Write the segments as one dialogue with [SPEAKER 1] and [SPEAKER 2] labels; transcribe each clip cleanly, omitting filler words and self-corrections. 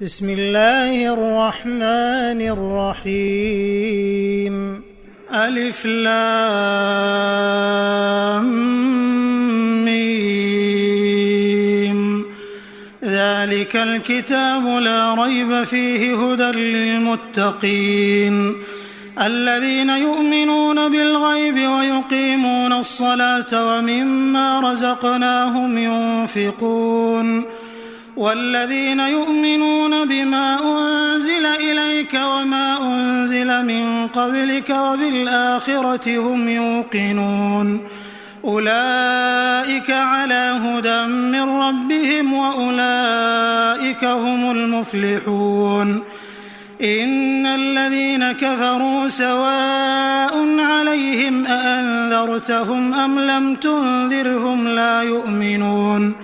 [SPEAKER 1] بسم الله الرحمن الرحيم. ألف لام ميم. ذلك الكتاب لا ريب فيه هدى للمتقين الذين يؤمنون بالغيب ويقيمون الصلاة ومما رزقناهم ينفقون والذين يؤمنون بما أنزل إليك وما أنزل من قبلك وبالآخرة هم يوقنون أولئك على هدى من ربهم وأولئك هم المفلحون. إن الذين كفروا سواء عليهم أأنذرتهم أم لم تنذرهم لا يؤمنون.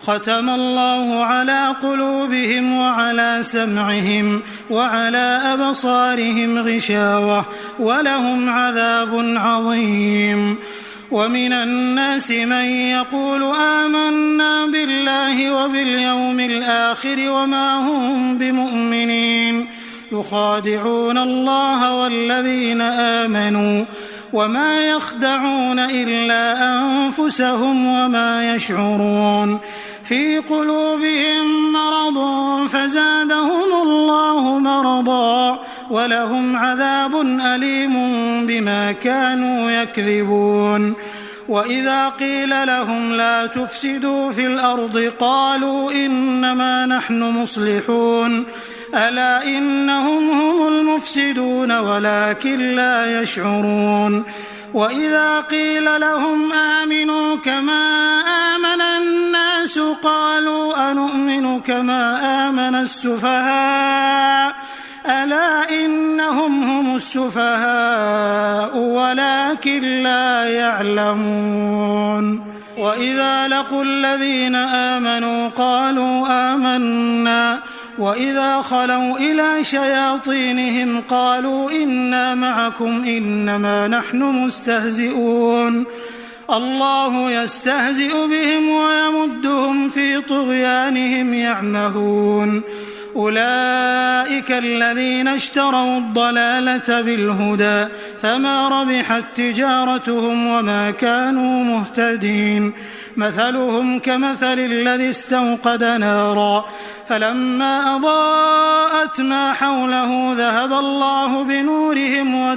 [SPEAKER 1] ختم الله على قلوبهم وعلى سمعهم وعلى أبصارهم غشاوة ولهم عذاب عظيم. ومن الناس من يقول آمنا بالله وباليوم الآخر وما هم بمؤمنين يخادعون الله والذين آمنوا وما يخدعون إلا أنفسهم وما يشعرون. في قلوبهم مرض فزادهم الله مرضا ولهم عذاب أليم بما كانوا يكذبون. وإذا قيل لهم لا تفسدوا في الأرض قالوا إنما نحن مصلحون ألا إنهم هم المفسدون ولكن لا يشعرون. وإذا قيل لهم آمنوا كما آمن الناس قالوا أنؤمن كما آمن السفهاء ألا إنهم هم السفهاء ولكن لا يعلمون. وإذا لقوا الذين آمنوا قالوا آمنا وإذا خلوا إلى شياطينهم قالوا إنا معكم إنما نحن مستهزئون. الله يستهزئ بهم ويمدهم في طغيانهم يعمهون. أولئك الذين اشتروا الضلالة بالهدى فما ربحت تجارتهم وما كانوا مهتدين. مثلهم كمثل الذي استوقد نارا فلما أضاءت ما حوله ذهب الله بنورهم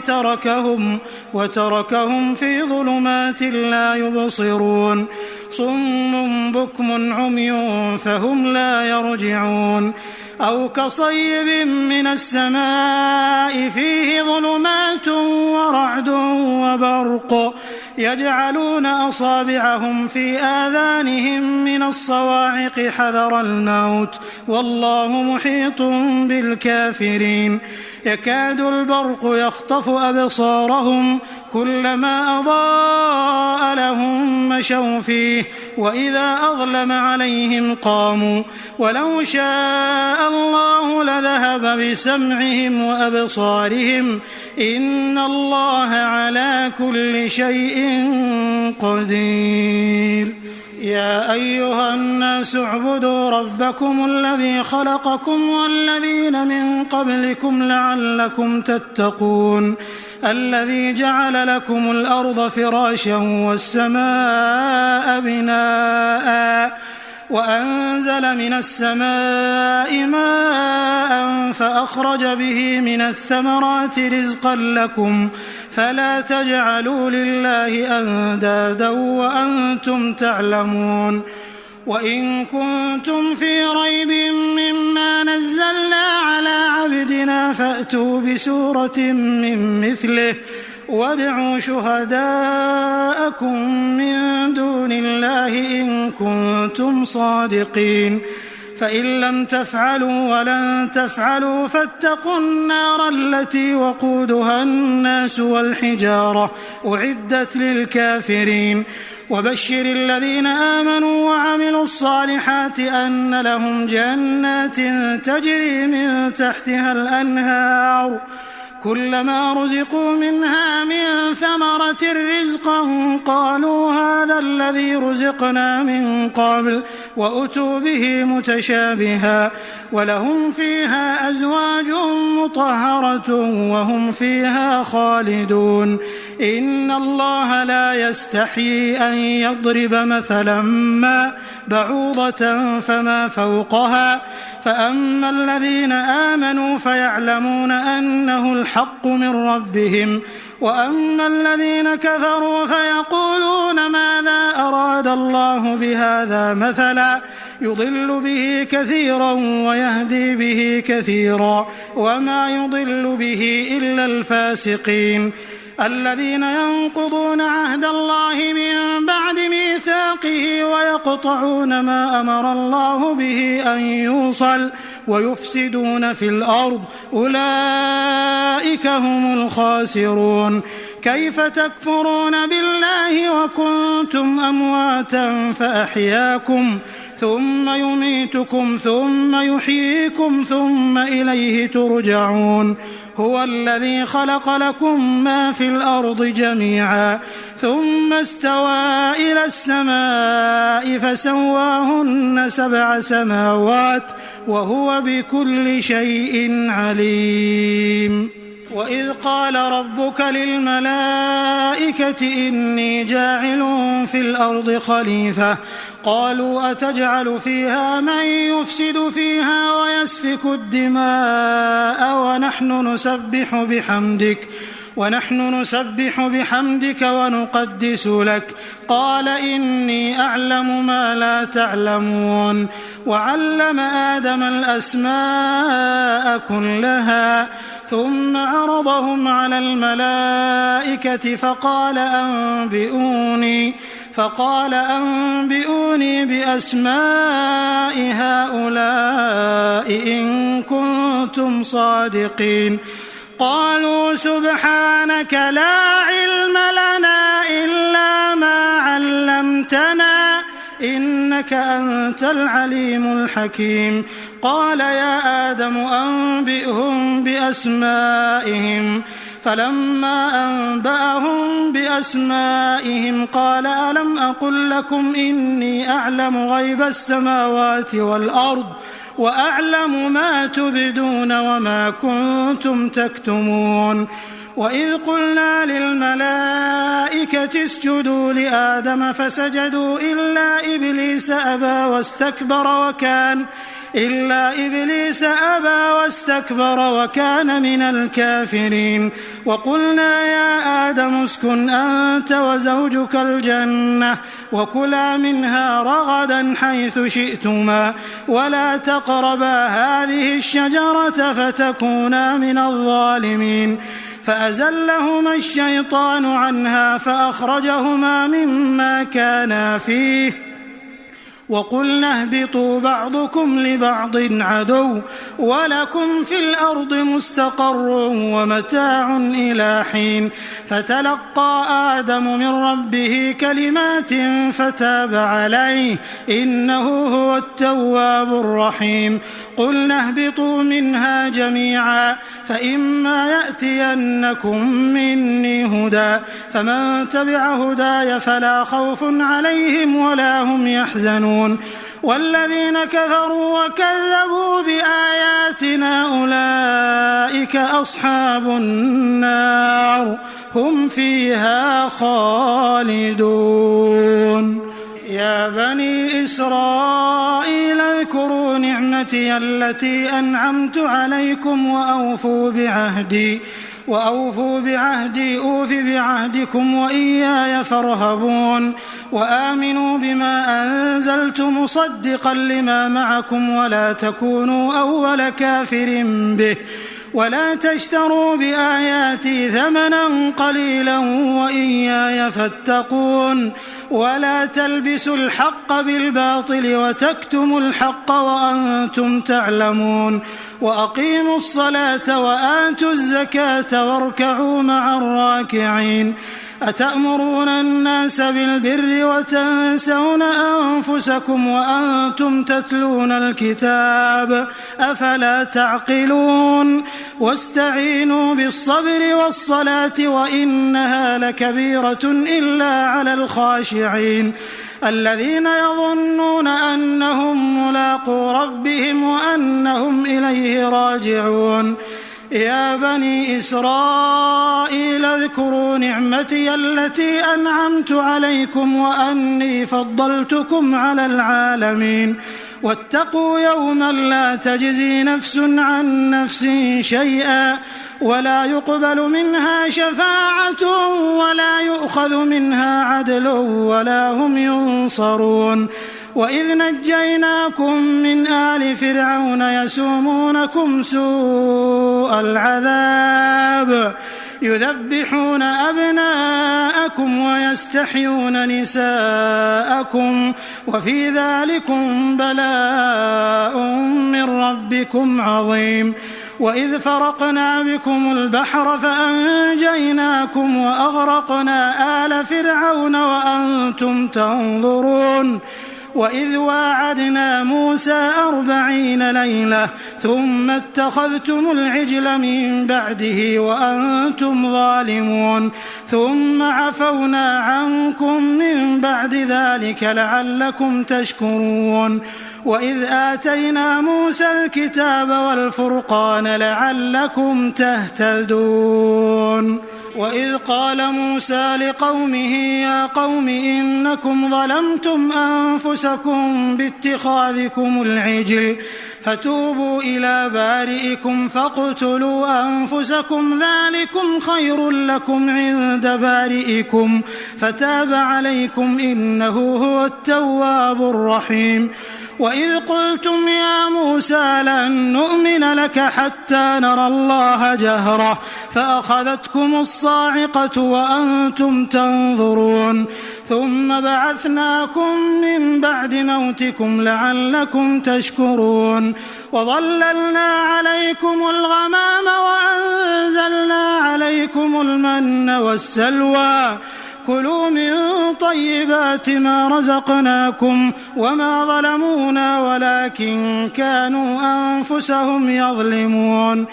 [SPEAKER 1] وتركهم في ظلمات لا يبصرون. صم بكم عمي فهم لا يرجعون. أو كصيب من السماء فيه ظلمات ورعد وبرق يجعلون أصابعهم في آذانهم من الصواعق حذر الموت والله محيط بالكافرين. يكاد البرق يخطف أبصارهم كلما أضاء لهم مشوا فيه وإذا أظلم عليهم قاموا ولو شاء الله لذهب بسمعهم وأبصارهم إن الله على كل شيء قدير. يا أيها الناس اعبدوا ربكم الذي خلقكم والذين من قبلكم لعلكم تتقون الذي جعل لكم الأرض فراشا والسماء بناء وأنزل من السماء ماء فأخرج به من الثمرات رزقا لكم فلا تجعلوا لله أندادا وأنتم تعلمون. وإن كنتم في ريب مما نزلنا على عبدنا فأتوا بسورة من مثله وادعوا شهداءكم من دون الله إن كنتم صادقين. فإن لم تفعلوا ولن تفعلوا فاتقوا النار التي وقودها الناس والحجارة أعدت للكافرين. وبشر الذين آمنوا وعملوا الصالحات أن لهم جنات تجري من تحتها الأنهار كلما رزقوا منها من ثمرة رزقا قالوا هذا الذي رزقنا من قبل وأتوا به متشابها ولهم فيها أزواج مطهرة وهم فيها خالدون إن الله لا يستحيي أن يضرب مثلا ما بعوضة فما فوقها فأما الذين آمنوا فيعلمون أنه الحق من ربهم وأما الذين كفروا فيقولون ماذا أراد الله بهذا مثلا يضل به كثيرا ويهدي به كثيرا وما يضل به إلا الفاسقين الذين ينقضون عهد الله من بعد ميثاقه ويقطعون ما أمر الله به أن يوصل ويفسدون في الأرض أولئك هم الخاسرون كيف تكفرون بالله وكنتم أمواتا فأحياكم ثم يميتكم ثم يحييكم ثم إليه ترجعون هو الذي خلق لكم ما في الأرض جميعا ثم استوى إلى السماء فسواهن 7 سماوات وهو بكل شيء عليم وإذ قال ربك للملائكة إني جاعل في الأرض خليفة قالوا أتجعل فيها من يفسد فيها ويسفك الدماء ونحن نسبح بحمدك ونقدس لك قال إني أعلم ما لا تعلمون وعلم آدم الأسماء كلها ثم عرضهم على الملائكة فقال أنبئوني بأسماء هؤلاء إن كنتم صادقين قالوا سبحانك لا علم لنا إلا ما علمتنا إنك أنت العليم الحكيم قال يا آدم أنبئهم بأسمائهم فلما أنبأهم بأسمائهم قال ألم أقل لكم إني أعلم غيب السماوات والأرض وأعلم ما تبدون وما كنتم تكتمون وإذ قلنا للملائكة اسجدوا لآدم فسجدوا إلا إبليس أبى واستكبر وكان من الكافرين وقلنا يا آدم اسكن أنت وزوجك الجنة وكلا منها رغدا حيث شئتما ولا تقربا هذه الشجرة فتكونا من الظالمين فأزلهما الشيطان عنها فأخرجهما مما كانا فيه وقلنا اهبطوا بعضكم لبعض عدو ولكم في الأرض مستقر ومتاع إلى حين فتلقى آدم من ربه كلمات فتاب عليه إنه هو التواب الرحيم قلنا اهبطوا منها جميعا فإما يأتينكم مني هدى فمن تبع هداي فلا خوف عليهم ولا هم يحزنون والذين كفروا وكذبوا بآياتنا أولئك أصحاب النار هم فيها خالدون يا بني إسرائيل اذكروا نعمتي التي أنعمت عليكم وأوفوا بعهدي أوف بعهدكم وإياي فارهبون وآمنوا بما أنزلت مصدقا لما معكم ولا تكونوا أول كافر به ولا تشتروا بآياتي ثمنا قليلا وإياي فاتقون ولا تلبسوا الحق بالباطل وتكتموا الحق وأنتم تعلمون وأقيموا الصلاة وآتوا الزكاة واركعوا مع الراكعين أتأمرون الناس بالبر وتنسون أنفسكم وأنتم تتلون الكتاب أفلا تعقلون واستعينوا بالصبر والصلاة وإنها لكبيرة إلا على الخاشعين الذين يظنون أنهم ملاقو ربهم وأنهم إليه راجعون يا بني إسرائيل اذكروا نعمتي التي أنعمت عليكم وأني فضلتكم على العالمين واتقوا يوما لا تجزي نفس عن نفس شيئا ولا يقبل منها شفاعة ولا يؤخذ منها عدل ولا هم ينصرون وإذ نجيناكم من آل فرعون يسومونكم سوء العذاب يذبحون أبناءكم ويستحيون نساءكم وفي ذلكم بلاء من ربكم عظيم وإذ فرقنا بكم البحر فأنجيناكم وأغرقنا آل فرعون وأنتم تنظرون وإذ واعدنا موسى 40 ليلة ثم اتخذتم العجل من بعده وأنتم ظالمون ثم عفونا عنكم من بعد ذلك لعلكم تشكرون وإذ آتينا موسى الكتاب والفرقان لعلكم تهتدون وإذ قال موسى لقومه يا قوم إنكم ظلمتم أنفسكم باتخاذكم العجل فتوبوا إلى بارئكم فاقتلوا أنفسكم ذلكم خير لكم عند بارئكم فتاب عليكم إنه هو التواب الرحيم وإذ قلتم يا موسى لن نؤمن لك حتى نرى الله جهرة فأخذتكم الصاعقة وأنتم تنظرون ثم بعثناكم من بعد موتكم لعلكم تشكرون وظللنا عليكم الغمام وأنزلنا عليكم المن والسلوى كلوا من طيبات ما رزقناكم وما ظلمونا ولكن كانوا أنفسهم يظلمون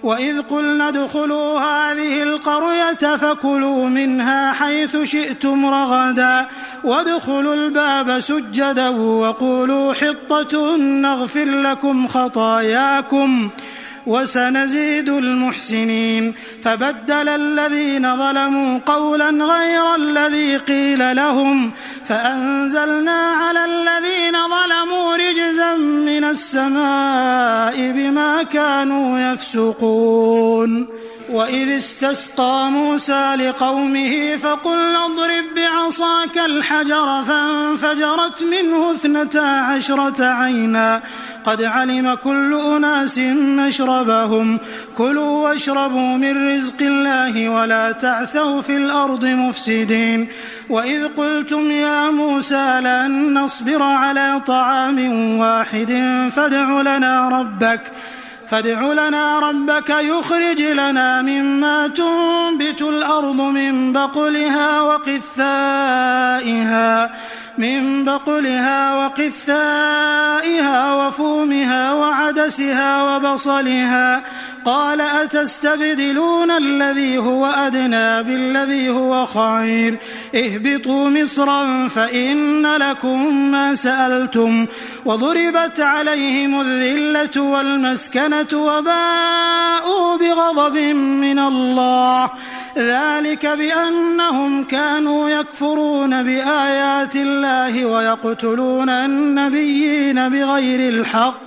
[SPEAKER 1] وإذ قلنا ادخلوا هذه القرية فكلوا منها حيث شئتم رغدا وادخلوا الباب سجدا وقولوا حطة نغفر لكم خطاياكم وسنزيد المحسنين فبدل الذين ظلموا قولا غير الذي قيل لهم فأنزلنا على الذين ظلموا رجزا من السماء بما كانوا يفسقون وإذ استسقى موسى لقومه فقلنا اضرب بعصاك الحجر فانفجرت منه 12 عينا قد علم كل أناس مشربهم كلوا واشربوا من رزق الله ولا تعثوا في الأرض مفسدين وإذ قلتم يا موسى لن نصبر على طعام واحد فادع لنا ربك يخرج لنا مما تنبت الأرض من بقلها وقثائها وفومها وعدسها وبصلها قال أتستبدلون الذي هو أدنى بالذي هو خير اهبطوا مصرا فإن لكم ما سألتم وضربت عليهم الذلة والمسكنة وباءوا بغضب من الله ذلك بأنهم كانوا يكفرون بآيات الله ويقتلون النبيين بغير الحق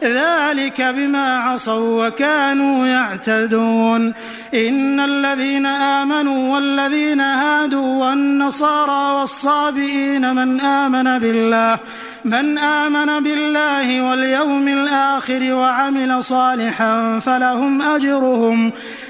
[SPEAKER 1] ذلك بما عصوا وكانوا يعتدون إن الذين آمنوا والذين هادوا والنصارى والصابئين من آمن بالله واليوم الآخر وعمل صالحا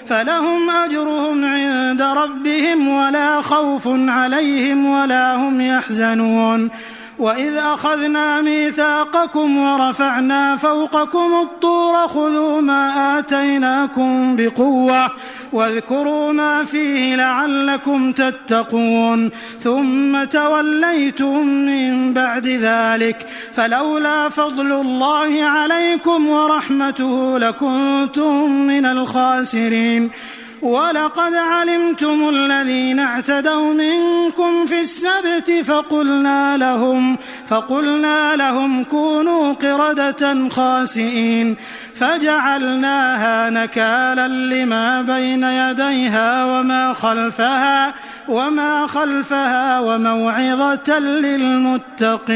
[SPEAKER 1] فلهم أجرهم عند ربهم ولا خوف عليهم ولا هم يحزنون وإذ أخذنا ميثاقكم ورفعنا فوقكم الطور خذوا ما آتيناكم بقوة واذكروا ما فيه لعلكم تتقون ثم توليتم من بعد ذلك فلولا فضل الله عليكم ورحمته لكنتم من الخاسرين ولقد علمتم الذين اعتدوا منكم في السبت فقلنا لهم كونوا قردة خاسئين فجعلناها نكالا لما بين يديها وما خلفها وموعظة للمتقين.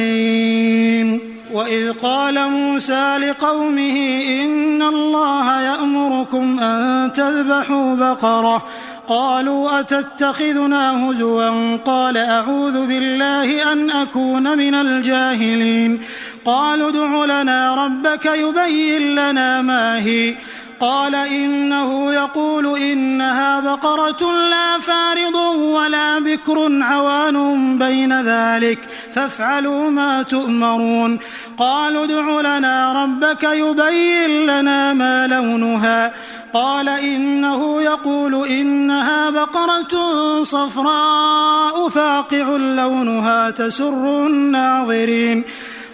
[SPEAKER 1] وإذ قال موسى لقومه إن الله يأمركم أن تذبحوا بقرة قالوا أتتخذنا هزوا قال أعوذ بالله أن أكون من الجاهلين قالوا ادع لنا ربك يبين لنا ما هي قال إنه يقول إنها بقرة لا فارض ولا بكر عوان بين ذلك فافعلوا ما تؤمرون قالوا ادع لنا ربك يبين لنا ما لونها قال إنه يقول إنها بقرة صفراء فاقع لونها تسر الناظرين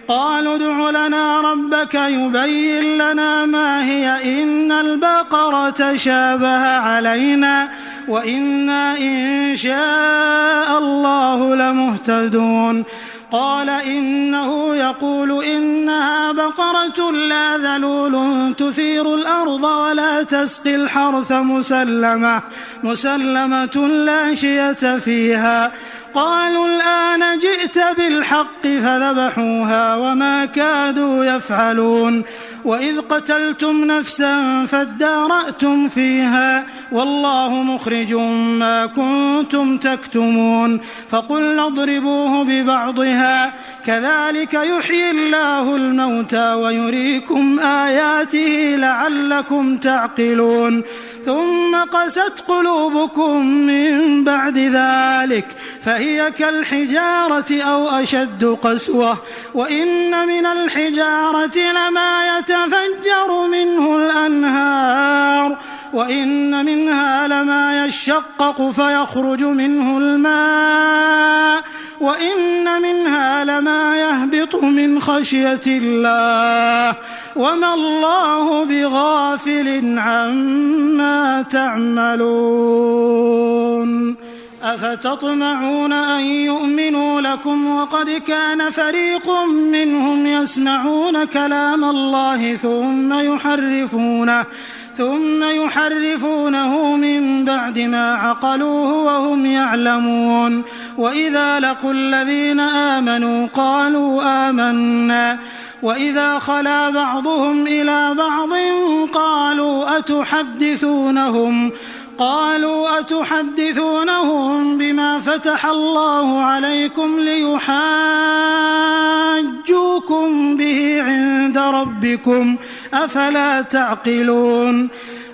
[SPEAKER 1] قالوا ادع لنا ربك يبين لنا ما هي إن البقرة شابه علينا وإنا إن شاء الله لمهتدون قال إنه يقول إنها بقرة لا ذلول تثير الأرض ولا تسقي الحرث مسلمة لا شية فيها قالوا الآن جئت بالحق فذبحوها وما كادوا يفعلون وإذ قتلتم نفسا فادارأتم فيها والله مخرج ما كنتم تكتمون فقلنا اضربوه ببعضها كذلك يحيي الله الموتى ويريكم آياته لعلكم تعقلون ثم قست قلوبكم من بعد ذلك فهي كالحجارة أو أشد قسوة وإن من الحجارة لما يتفجر منه الأنهار وإن منها لما يشقق فيخرج منه الماء وإن منها لما يهبط من خشية الله وما الله بغافل عما تعملون أفتطمعون أن يؤمنوا لكم وقد كان فريق منهم يسمعون كلام الله ثم يحرفونه من بعد ما عقلوه وهم يعلمون وإذا لقوا الذين آمنوا قالوا آمنا وإذا خلا بعضهم إلى بعض قالوا أتحدثونهم بما فتح الله عليكم ليحاجوكم به عند ربكم أفلا تعقلون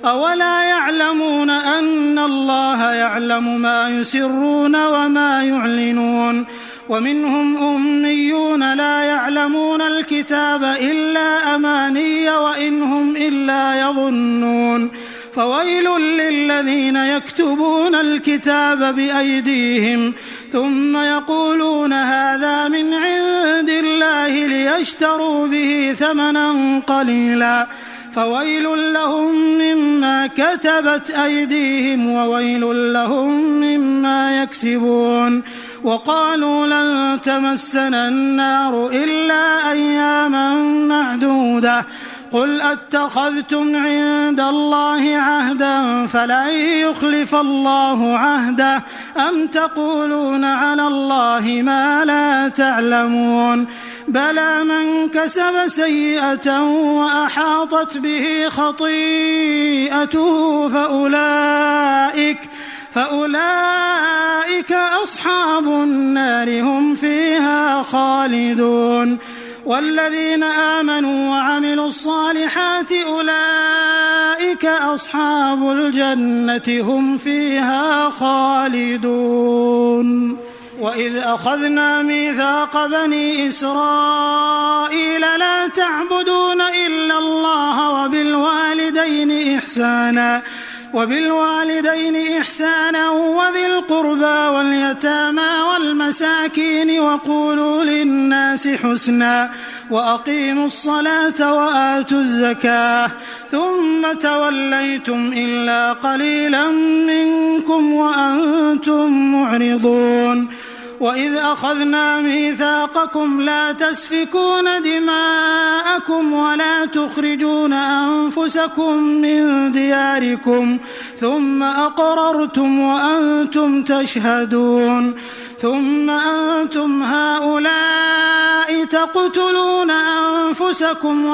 [SPEAKER 1] أولا يعلمون أن الله يعلم ما يسرون وما يعلنون ومنهم أميون لا يعلمون الكتاب إلا أماني وإن هم إلا يظنون فويل للذين يكتبون الكتاب بأيديهم ثم يقولون هذا من عند الله ليشتروا به ثمنا قليلا فويل لهم مما كتبت أيديهم وويل لهم مما يكسبون وقالوا لن تمسنا النار إلا أياما معدودة قل أتخذتم عند الله عهدا فلن يخلف الله عهده أم تقولون على الله ما لا تعلمون بلى من كسب سيئة وأحاطت به خطيئته فأولئك أصحاب النار هم فيها خالدون والذين آمنوا وعملوا الصالحات أولئك أصحاب الجنة هم فيها خالدون وإذ أخذنا ميثاق بني إسرائيل لا تعبدون إلا الله وبالوالدين إحسانا وذي القربى واليتامى والمساكين وقولوا للناس حسنا وأقيموا الصلاة وآتوا الزكاة ثم توليتم إلا قليلا منكم وأنتم معرضون وإذ أخذنا ميثاقكم لا تسفكون دماءكم ولا تخرجون أنفسكم من دياركم ثم أقررتم وأنتم تشهدون ثم أنتم هؤلاء تقتلون أنفسكم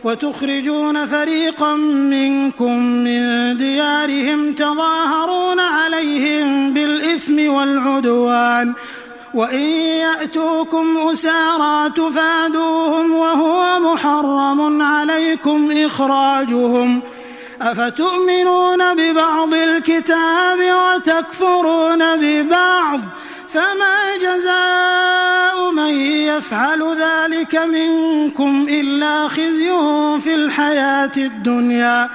[SPEAKER 1] وتخرجون فريقا منكم من ديارهم تظاهرون عليهم بالإثم والعدوان وإن يأتوكم أسارى تفادوهم وهو محرم عليكم إخراجهم أفتؤمنون ببعض الكتاب وتكفرون ببعض فما جزاء من يفعل ذلك منكم إلا خزي في الحياة الدنيا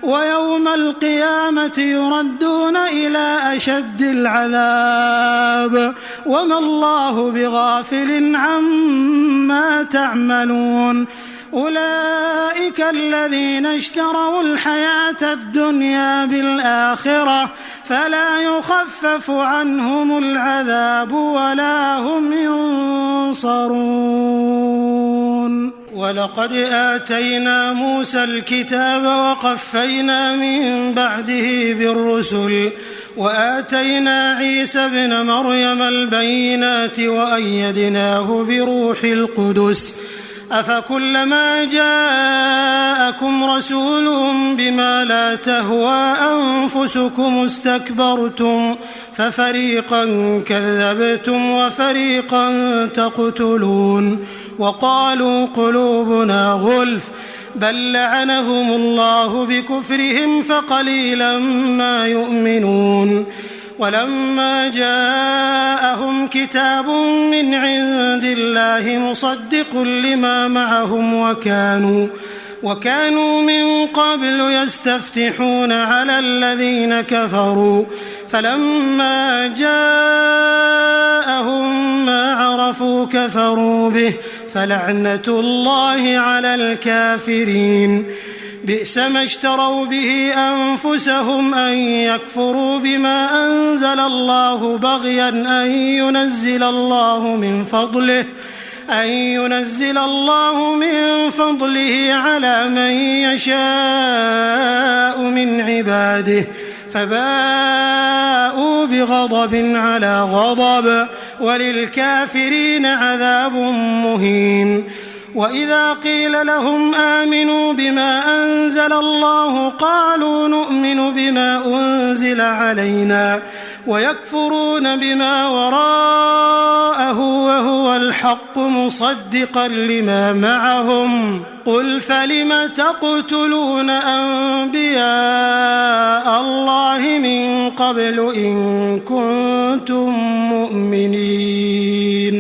[SPEAKER 1] ويوم القيامة يردون إلى أشد العذاب وما الله بغافل عما تعملون أولئك الذين اشتروا الحياة الدنيا بالآخرة فلا يخفف عنهم العذاب ولا هم ينصرون ولقد آتينا موسى الكتاب وقفينا من بعده بالرسل وآتينا عيسى ابن مريم البينات وأيدناه بروح القدس أفكلما جاءكم رسول بما لا تهوى أنفسكم استكبرتم ففريقا كذبتم وفريقا تقتلون وقالوا قلوبنا غلف بل لعنهم الله بكفرهم فقليلا ما يؤمنون ولما جاءهم كتاب من عند الله مصدق لما معهم وكانوا من قبل يستفتحون على الذين كفروا فلما جاءهم ما عرفوا كفروا به فلعنة الله على الكافرين بئس ما اشتروا به أنفسهم أن يكفروا بما أنزل الله بغيا أن ينزل الله من فضله على من يشاء من عباده فباءوا بغضب على غضب وللكافرين عذاب مهين وإذا قيل لهم آمنوا بما أنزل الله قالوا نؤمن بما أنزل علينا ويكفرون بما وراءه وهو الحق مصدقا لما معهم قل فلم تقتلون أنبياء الله من قبل إن كنتم مؤمنين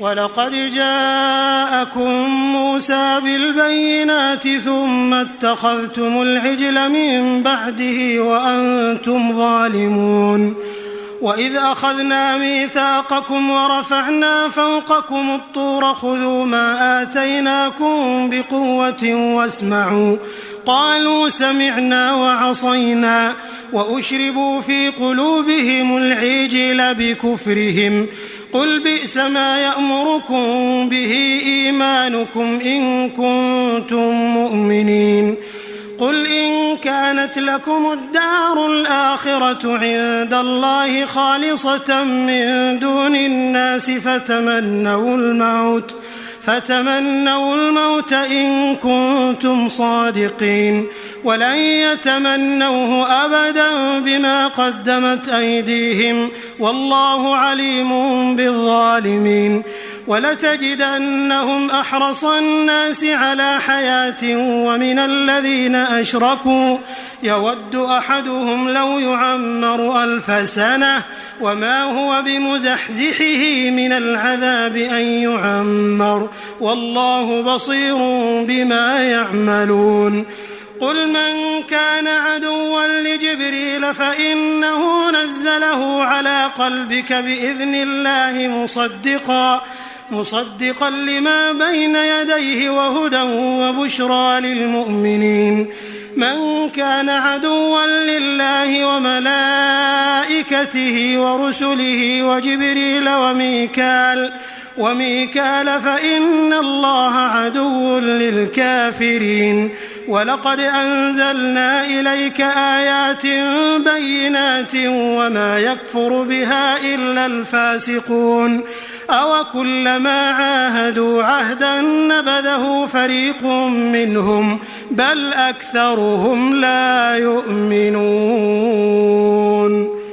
[SPEAKER 1] ولقد جاءكم موسى بالبينات ثم اتخذتم العجل من بعده وأنتم ظالمون وإذ أخذنا ميثاقكم ورفعنا فوقكم الطور خذوا ما آتيناكم بقوة واسمعوا قالوا سمعنا وعصينا وأشربوا في قلوبهم العجل بكفرهم قل بئس ما يأمركم به إيمانكم إن كنتم مؤمنين قل إن كانت لكم الدار الآخرة عند الله خالصة من دون الناس فتمنوا الموت إن كنتم صادقين ولن يتمنوه أبدا بما قدمت أيديهم والله عليم بالظالمين ولتجدنهم أحرص الناس على حياة ومن الذين أشركوا يود أحدهم لو يعمر 1000 سنة وما هو بمزحزحه من العذاب أن يعمر والله بصير بما يعملون قل من كان عدوا لجبريل فإنه نزله على قلبك بإذن الله مصدقا لما بين يديه وهدى وبشرى للمؤمنين من كان عدوا لله وملائكته ورسله وجبريل وميكال فإن الله عدو للكافرين ولقد أنزلنا إليك آيات بينات وما يكفر بها إلا الفاسقون أوكلما عاهدوا عهدا نبذه فريق منهم بل أكثرهم لا يؤمنون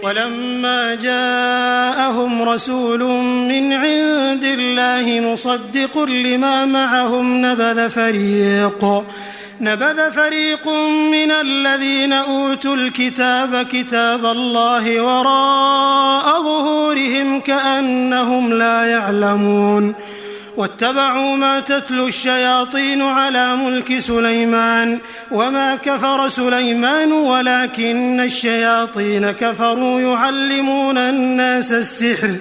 [SPEAKER 1] ولما جاءهم رسول من عند الله مصدق لما معهم نبذ فريق من الذين أوتوا الكتاب كتاب الله وراء ظهورهم كأنهم لا يعلمون واتبعوا ما تتلو الشياطين على ملك سليمان وما كفر سليمان ولكن الشياطين كفروا يعلمون الناس السحر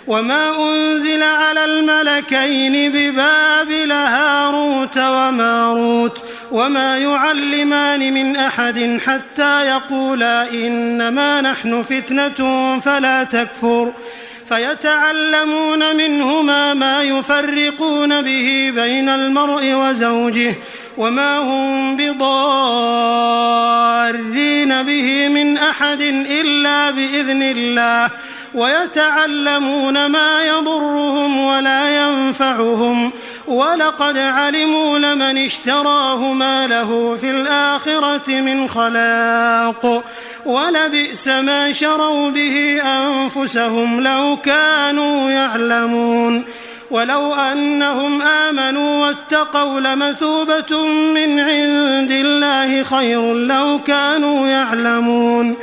[SPEAKER 1] وما أنزل على الملكين ببابل هاروت وماروت وما يعلمان من أحد حتى يقولا إنما نحن فتنة فلا تكفر فيتعلمون منهما ما يفرقون به بين المرء وزوجه وما هم بضارين به من أحد إلا بإذن الله ويتعلمون ما يضرهم ولا ينفعهم ولقد علموا لمن اشتراه ما له في الآخرة من خلاق ولبئس ما شروا به أنفسهم لو كانوا يعلمون ولو أنهم آمنوا واتقوا لمثوبة من عند الله خير لو كانوا يعلمون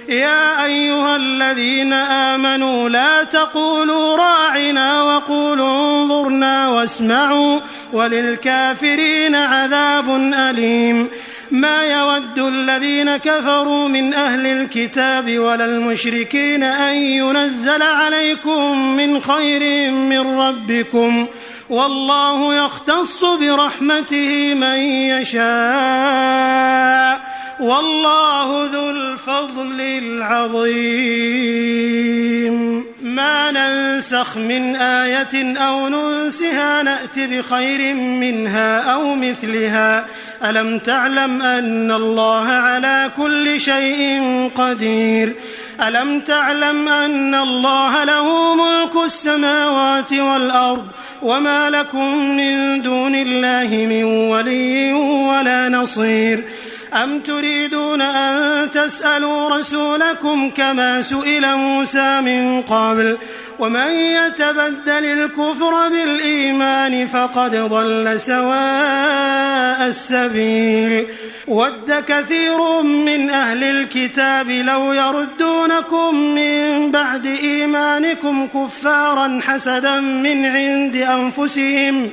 [SPEAKER 1] يا أيها الذين آمنوا لا تقولوا راعنا وقولوا انظرنا واسمعوا وللكافرين عذاب أليم ما يود الذين كفروا من أهل الكتاب ولا المشركين أن ينزل عليكم من خير من ربكم والله يختص برحمته من يشاء والله ذو الفضل العظيم ما ننسخ من آية أو ننسها نأت بخير منها أو مثلها ألم تعلم أن الله على كل شيء قدير ألم تعلم أن الله له ملك السماوات والأرض وما لكم من دون الله من ولي ولا نصير أم تريدون أن تسألوا رسولكم كما سئل موسى من قبل ومن يتبدل الكفر بالإيمان فقد ضل سواء السبيل ود كثير من أهل الكتاب لو يردونكم من بعد إيمانكم كفارا حسدا من عند أنفسهم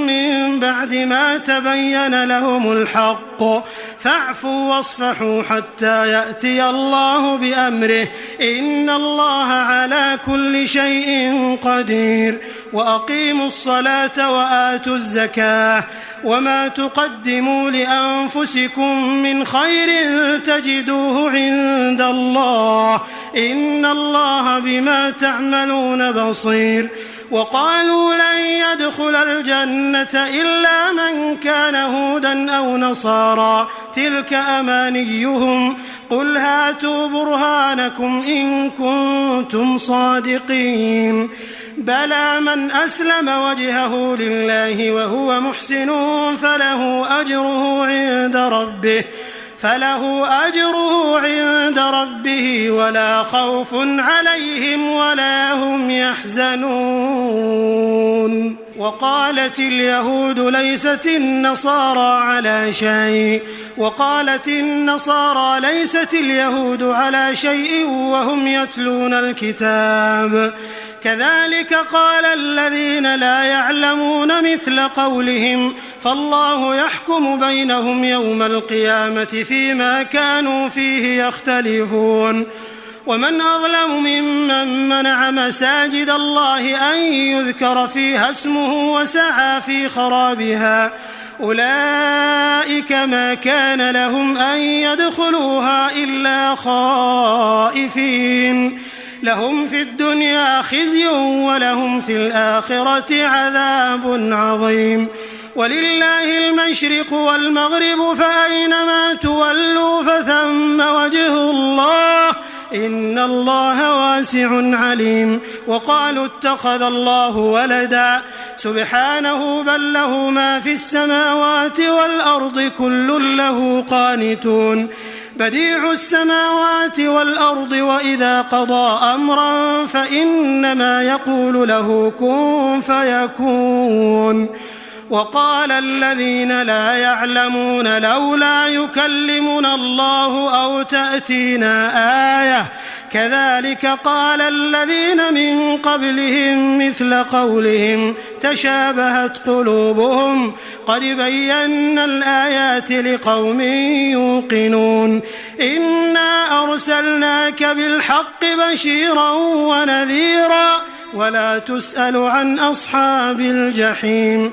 [SPEAKER 1] من بعد ما تبين لهم الحق فاعفوا واصفحوا حتى يأتي الله بأمره إن الله على كل شيء قدير وأقيموا الصلاة وآتوا الزكاة وما تقدموا لأنفسكم من خير تجدوه عند الله إن الله بما تعملون بصير وقالوا لن يدخل الجنة إلا من كان هودا أو نصارى تلك أمانيهم قل هاتوا برهانكم إن كنتم صادقين بلى من أسلم وجهه لله وهو محسن فله أجره عند ربه فله أجره عند ربه ولا خوف عليهم ولا هم يحزنون. وقالت اليهود ليست النصارى على شيء وهم يتلون الكتاب كذلك قال الذين لا يعلمون مثل قولهم فالله يحكم بينهم يوم القيامة فيما كانوا فيه يختلفون. ومن أظلم ممن منع مساجد الله أن يذكر فيها اسمه وسعى في خرابها أولئك ما كان لهم أن يدخلوها إلا خائفين لهم في الدنيا خزي ولهم في الآخرة عذاب عظيم. ولله المشرق والمغرب فأينما تولوا فثم وجه الله إن الله واسع عليم. وقالوا اتخذ الله ولدا سبحانه بل له ما في السماوات والأرض كل له قانتون بديع السماوات والأرض وإذا قضى أمرا فإنما يقول له كن فيكون. وقال الذين لا يعلمون لولا يكلمنا الله أو تأتينا آية كذلك قال الذين من قبلهم مثل قولهم تشابهت قلوبهم قد بينا الآيات لقوم يوقنون. إنا أرسلناك بالحق بشيرا ونذيرا ولا تسأل عن أصحاب الجحيم.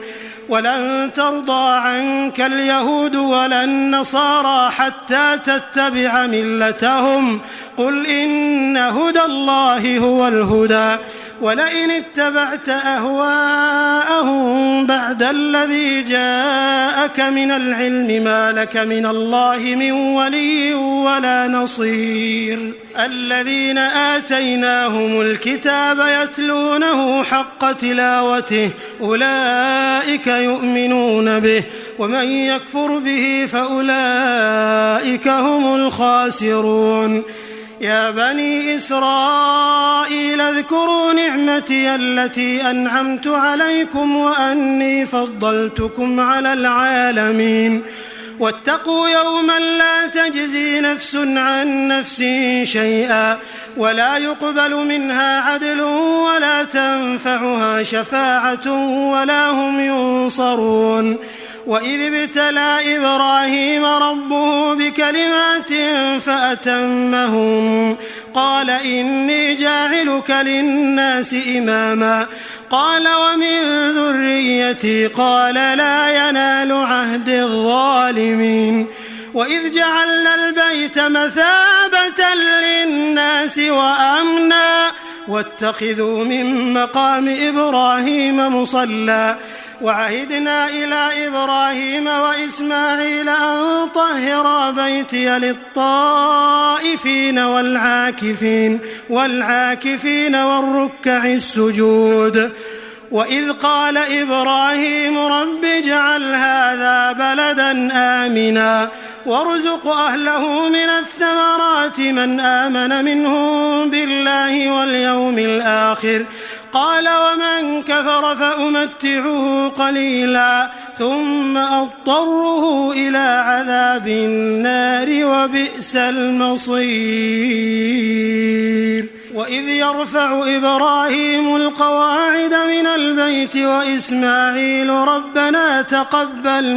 [SPEAKER 1] ولن ترضى عنك اليهود ولا النصارى حتى تتبع ملتهم قل إن هدى الله هو الهدى ولئن اتبعت أهواءهم بعد الذي جاءك من العلم ما لك من الله من ولي ولا نصير. الذين آتيناهم الكتاب يتلونه حق تلاوته أولئك يؤمنون به ومن يكفر به فأولئك هم الخاسرون. يا بني إسرائيل اذكروا نعمتي التي أنعمت عليكم وأني فضلتكم على العالمين واتقوا يوما لا تجزي نفس عن نفس شيئا ولا يقبل منها عدل ولا تنفعها شفاعة ولا هم ينصرون. وإذ ابتلى إبراهيم ربه بكلمات فأتمهم قال إني جاعلك للناس إماما قال ومن ذريتي قال لا ينال عهد الظالمين. وإذ جعلنا البيت مثابة للناس وأمنا واتخذوا من مقام إبراهيم مصلى وعهدنا إلى إبراهيم وإسماعيل أن طهرا بيتي للطائفين والعاكفين والركع السجود. وإذ قال إبراهيم رب اجعل هذا بلدا آمنا وارزق أهله من الثمرات من آمن منهم بالله واليوم الآخر قال ومن كفر فأمتعه قليلا ثم أضطره إلى عذاب النار وبئس المصير. وإذ يرفع إبراهيم القواعد من البيت وإسماعيل ربنا تقبل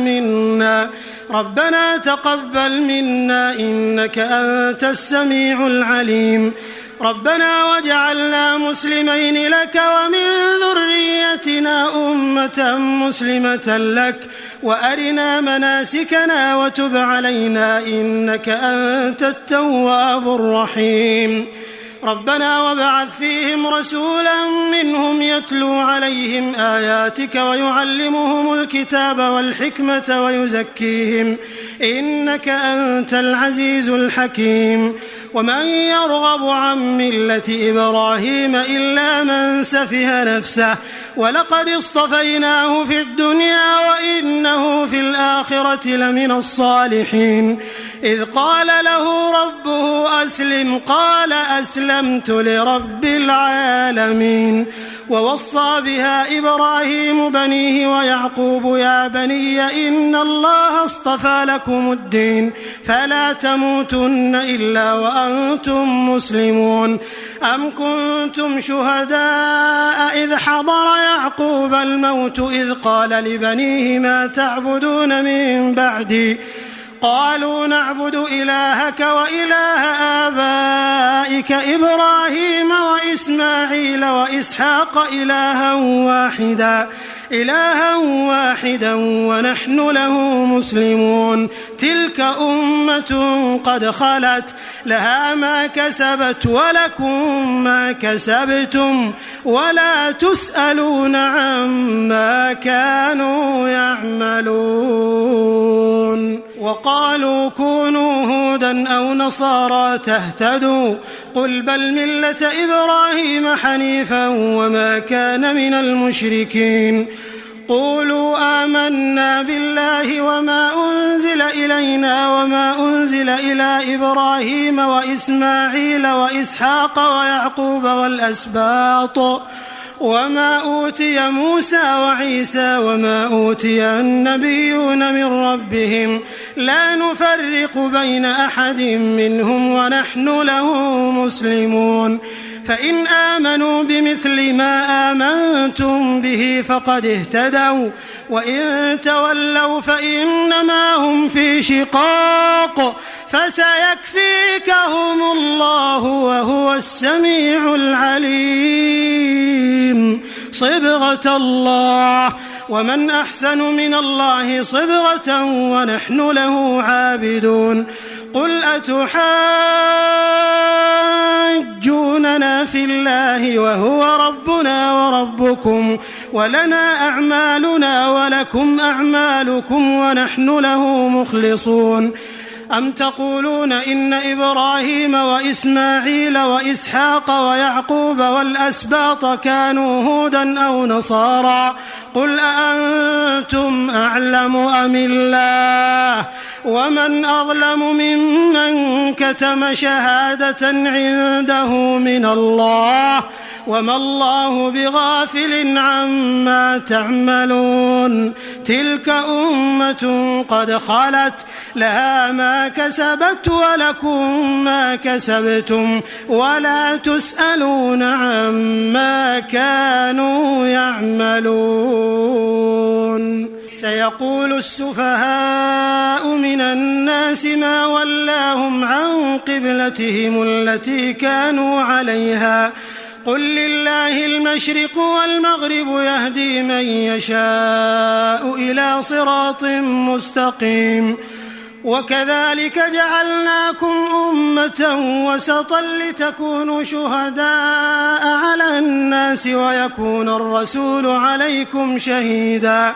[SPEAKER 1] منا إنك أنت السميع العليم ربنا واجعلنا مسلمين لك ومن ذريتنا أمة مسلمة لك وأرنا مناسكنا وتب علينا إنك أنت التواب الرحيم. ربنا وابعث فيهم رسولا منهم يتلو عليهم آياتك ويعلمهم الكتاب والحكمة ويزكيهم إنك أنت العزيز الحكيم. ومن يرغب عن ملة إبراهيم إلا من سفه نفسه ولقد اصطفيناه في الدنيا وإنه في الآخرة لمن الصالحين إذ قال له ربه أسلم قال أسلمت لرب العالمين. ووصى بها إبراهيم بنيه ويعقوب يا بني إن الله اصطفى لكم الدين فلا تموتن إلا وأنتم مسلمون. أم كنتم شهداء إذ حضر يعقوب الموت إذ قال لبنيه ما تعبدون من بعدي قالوا نعبد إلهك وإله آبائك إبراهيم وإسماعيل وإسحاق إلها واحدا ونحن له مسلمون. تلك أمة قد خلت لها ما كسبت ولكم ما كسبتم ولا تسألون عما كانوا يعملون. وقالوا كونوا هودا أو نصارى تهتدوا قل بل ملة إبراهيم حنيفا وما كان من المشركين. قولوا آمنا بالله وما أنزل إلينا وما أنزل إلى إبراهيم وإسماعيل وإسحاق ويعقوب والأسباط وما أوتي موسى وعيسى وما أوتي النبيون من ربهم لا نفرق بين أحد منهم ونحن له مسلمون. فإن آمنوا بمثل ما آمنتم به فقد اهتدوا وإن تولوا فإنما هم في شقاق فسيكفيكهم الله وهو السميع العليم. صبغة الله ومن أحسن من الله صبغة ونحن له عابدون. قل أتحاجوننا في الله وهو ربنا وربكم ولنا أعمالنا ولكم أعمالكم ونحن له مخلصون. أم تقولون إن إبراهيم وإسماعيل وإسحاق ويعقوب والأسباط كانوا هودا أو نصارى قل أأنتم أعلم أم الله ومن أظلم ممن كتم شهادة عنده من الله وما الله بغافل عما تعملون. تلك أمة قد خلت لها ما كسبت ولكم ما كسبتم ولا تسألون عما كانوا يعملون. سيقول السفهاء من الناس ما ولاهم عن قبلتهم التي كانوا عليها قل لله المشرق والمغرب يهدي من يشاء إلى صراط مستقيم. وكذلك جعلناكم أمة وسطا لتكونوا شهداء على الناس ويكون الرسول عليكم شهيدا.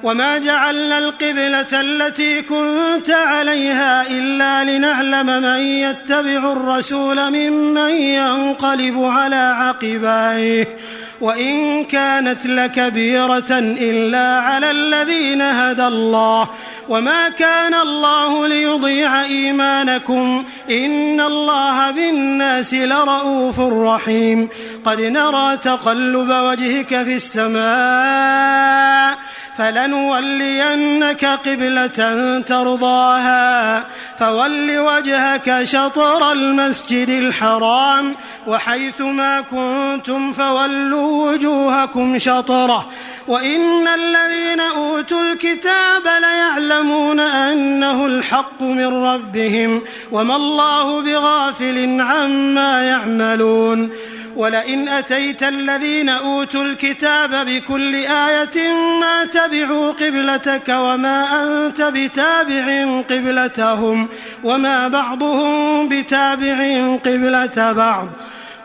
[SPEAKER 1] وما جعلنا القبلة التي كنت عليها إلا لنعلم من يتبع الرسول ممن ينقلب على عقبيه وإن كانت لكبيرة إلا على الذين هدى الله وما كان الله ليضيع إيمانكم إن الله بالناس لرؤوف رحيم. قد نرى تقلب وجهك في السماء فلنولينك قبلة ترضاها فول وجهك شطر المسجد الحرام وحيث ما كنتم فولوا وجوهكم شطره وإن الذين أوتوا الكتاب ليعلمون أنه الحق من ربهم وما الله بغافل عما يعملون. ولئن أتيت الذين أوتوا الكتاب بكل آية ما تبعوا قبلتك وما أنت بتابع قبلتهم وما بعضهم بتابع قبلة بعض.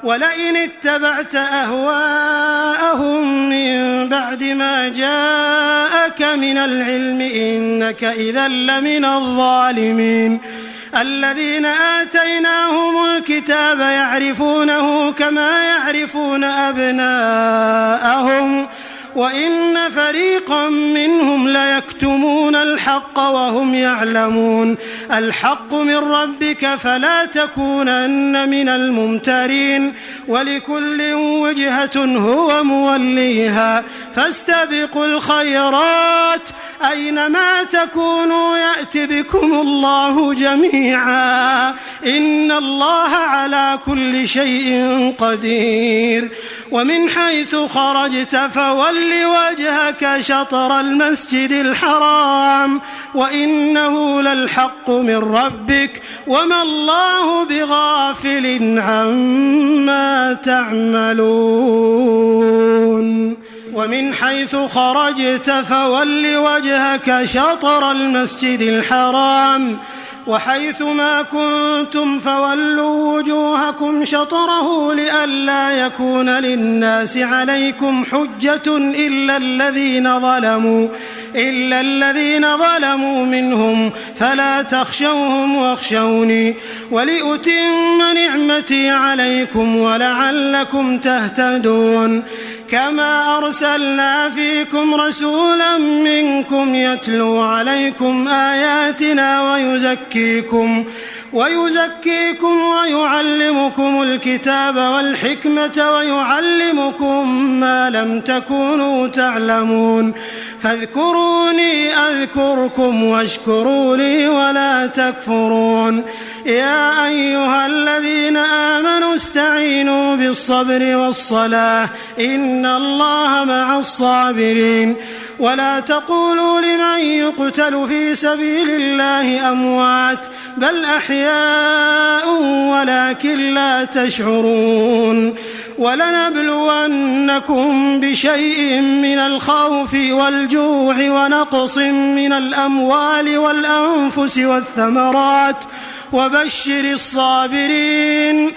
[SPEAKER 1] ولئن اتبعت أهواءهم من بعد ما جاءك من العلم إنك إذا لمن الظالمين. الذين آتيناهم الكتاب يعرفونه كما يعرفون أبناءهم وإن فريقا منهم ليكتمون يكتمون الحق وهم يعلمون الحق من ربك فلا تكونن من الممترين ولكل وجهة هو موليها فاستبقوا الخيرات أينما تكونوا يأت بكم الله جميعا إن الله على كل شيء قدير ومن حيث خرجت فول وجهك شطر المسجد الحرام وإنه للحق من ربك وما الله بغافل عما تعملون ومن حيث خرجت فول وجهك شطر المسجد الحرام وحيث ما كنتم فولوا وجوهكم شطره لئلا يكون للناس عليكم حجة إلا الذين ظلموا منهم فلا تخشوهم واخشوني ولأتم نعمتي عليكم ولعلكم تهتدون كما أرسلنا فيكم رسولا منكم يتلو عليكم آياتنا ويزكيكم ويعلمكم الكتاب والحكمة ويعلمكم ما لم تكونوا تعلمون فاذكروني أذكركم واشكروا لي ولا تكفرون يا أيها الذين آمنوا استعينوا بالصبر والصلاة إن الله مع الصابرين ولا تقولوا لمن يقتل في سبيل الله أموات بل أحياء ولكن لا تشعرون ولنبلونكم بشيء من الخوف والجوع ونقص من الأموال والأنفس والثمرات وبشر الصابرين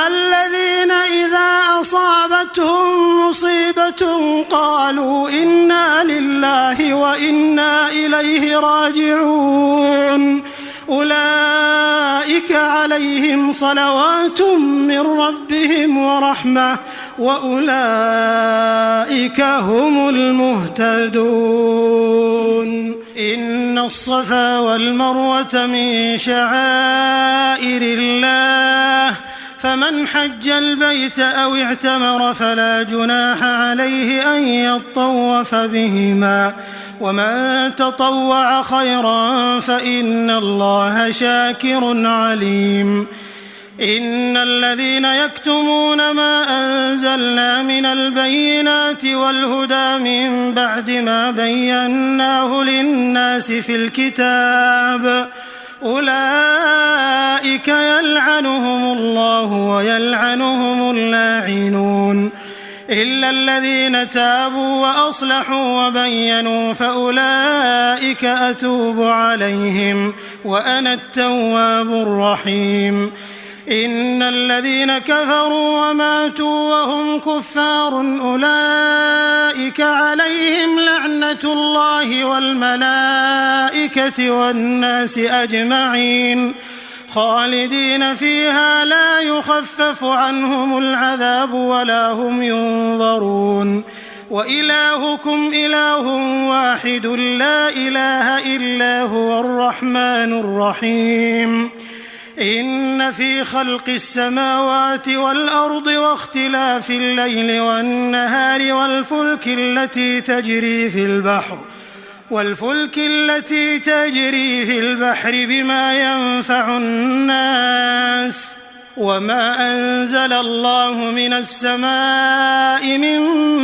[SPEAKER 1] الذين إذا أصابتهم مصيبة قالوا إنا لله وإنا إليه راجعون أولئك عليهم صلوات من ربهم ورحمة وأولئك هم المهتدون إن الصفا والمروة من شعائر الله فمن حج البيت أو اعتمر فلا جناح عليه أن يطوف بهما ومن تطوع خيرا فإن الله شاكر عليم إن الذين يكتمون ما أنزلنا من البينات والهدى من بعد ما بيناه للناس في الكتاب أولئك يلعنهم الله ويلعنهم اللاعنون إلا الذين تابوا وأصلحوا وبينوا فأولئك أتوب عليهم وأنا التواب الرحيم إن الذين كفروا وماتوا وهم كفار أولئك عليهم لعنة الله والملائكة والناس أجمعين خالدين فيها لا يخفف عنهم العذاب ولا هم ينظرون وإلهكم إله واحد لا إله إلا هو الرحمن الرحيم إن في خلق السماوات والأرض واختلاف الليل والنهار والفلك التي تجري في البحر بما ينفع الناس وما أنزل الله من السماء من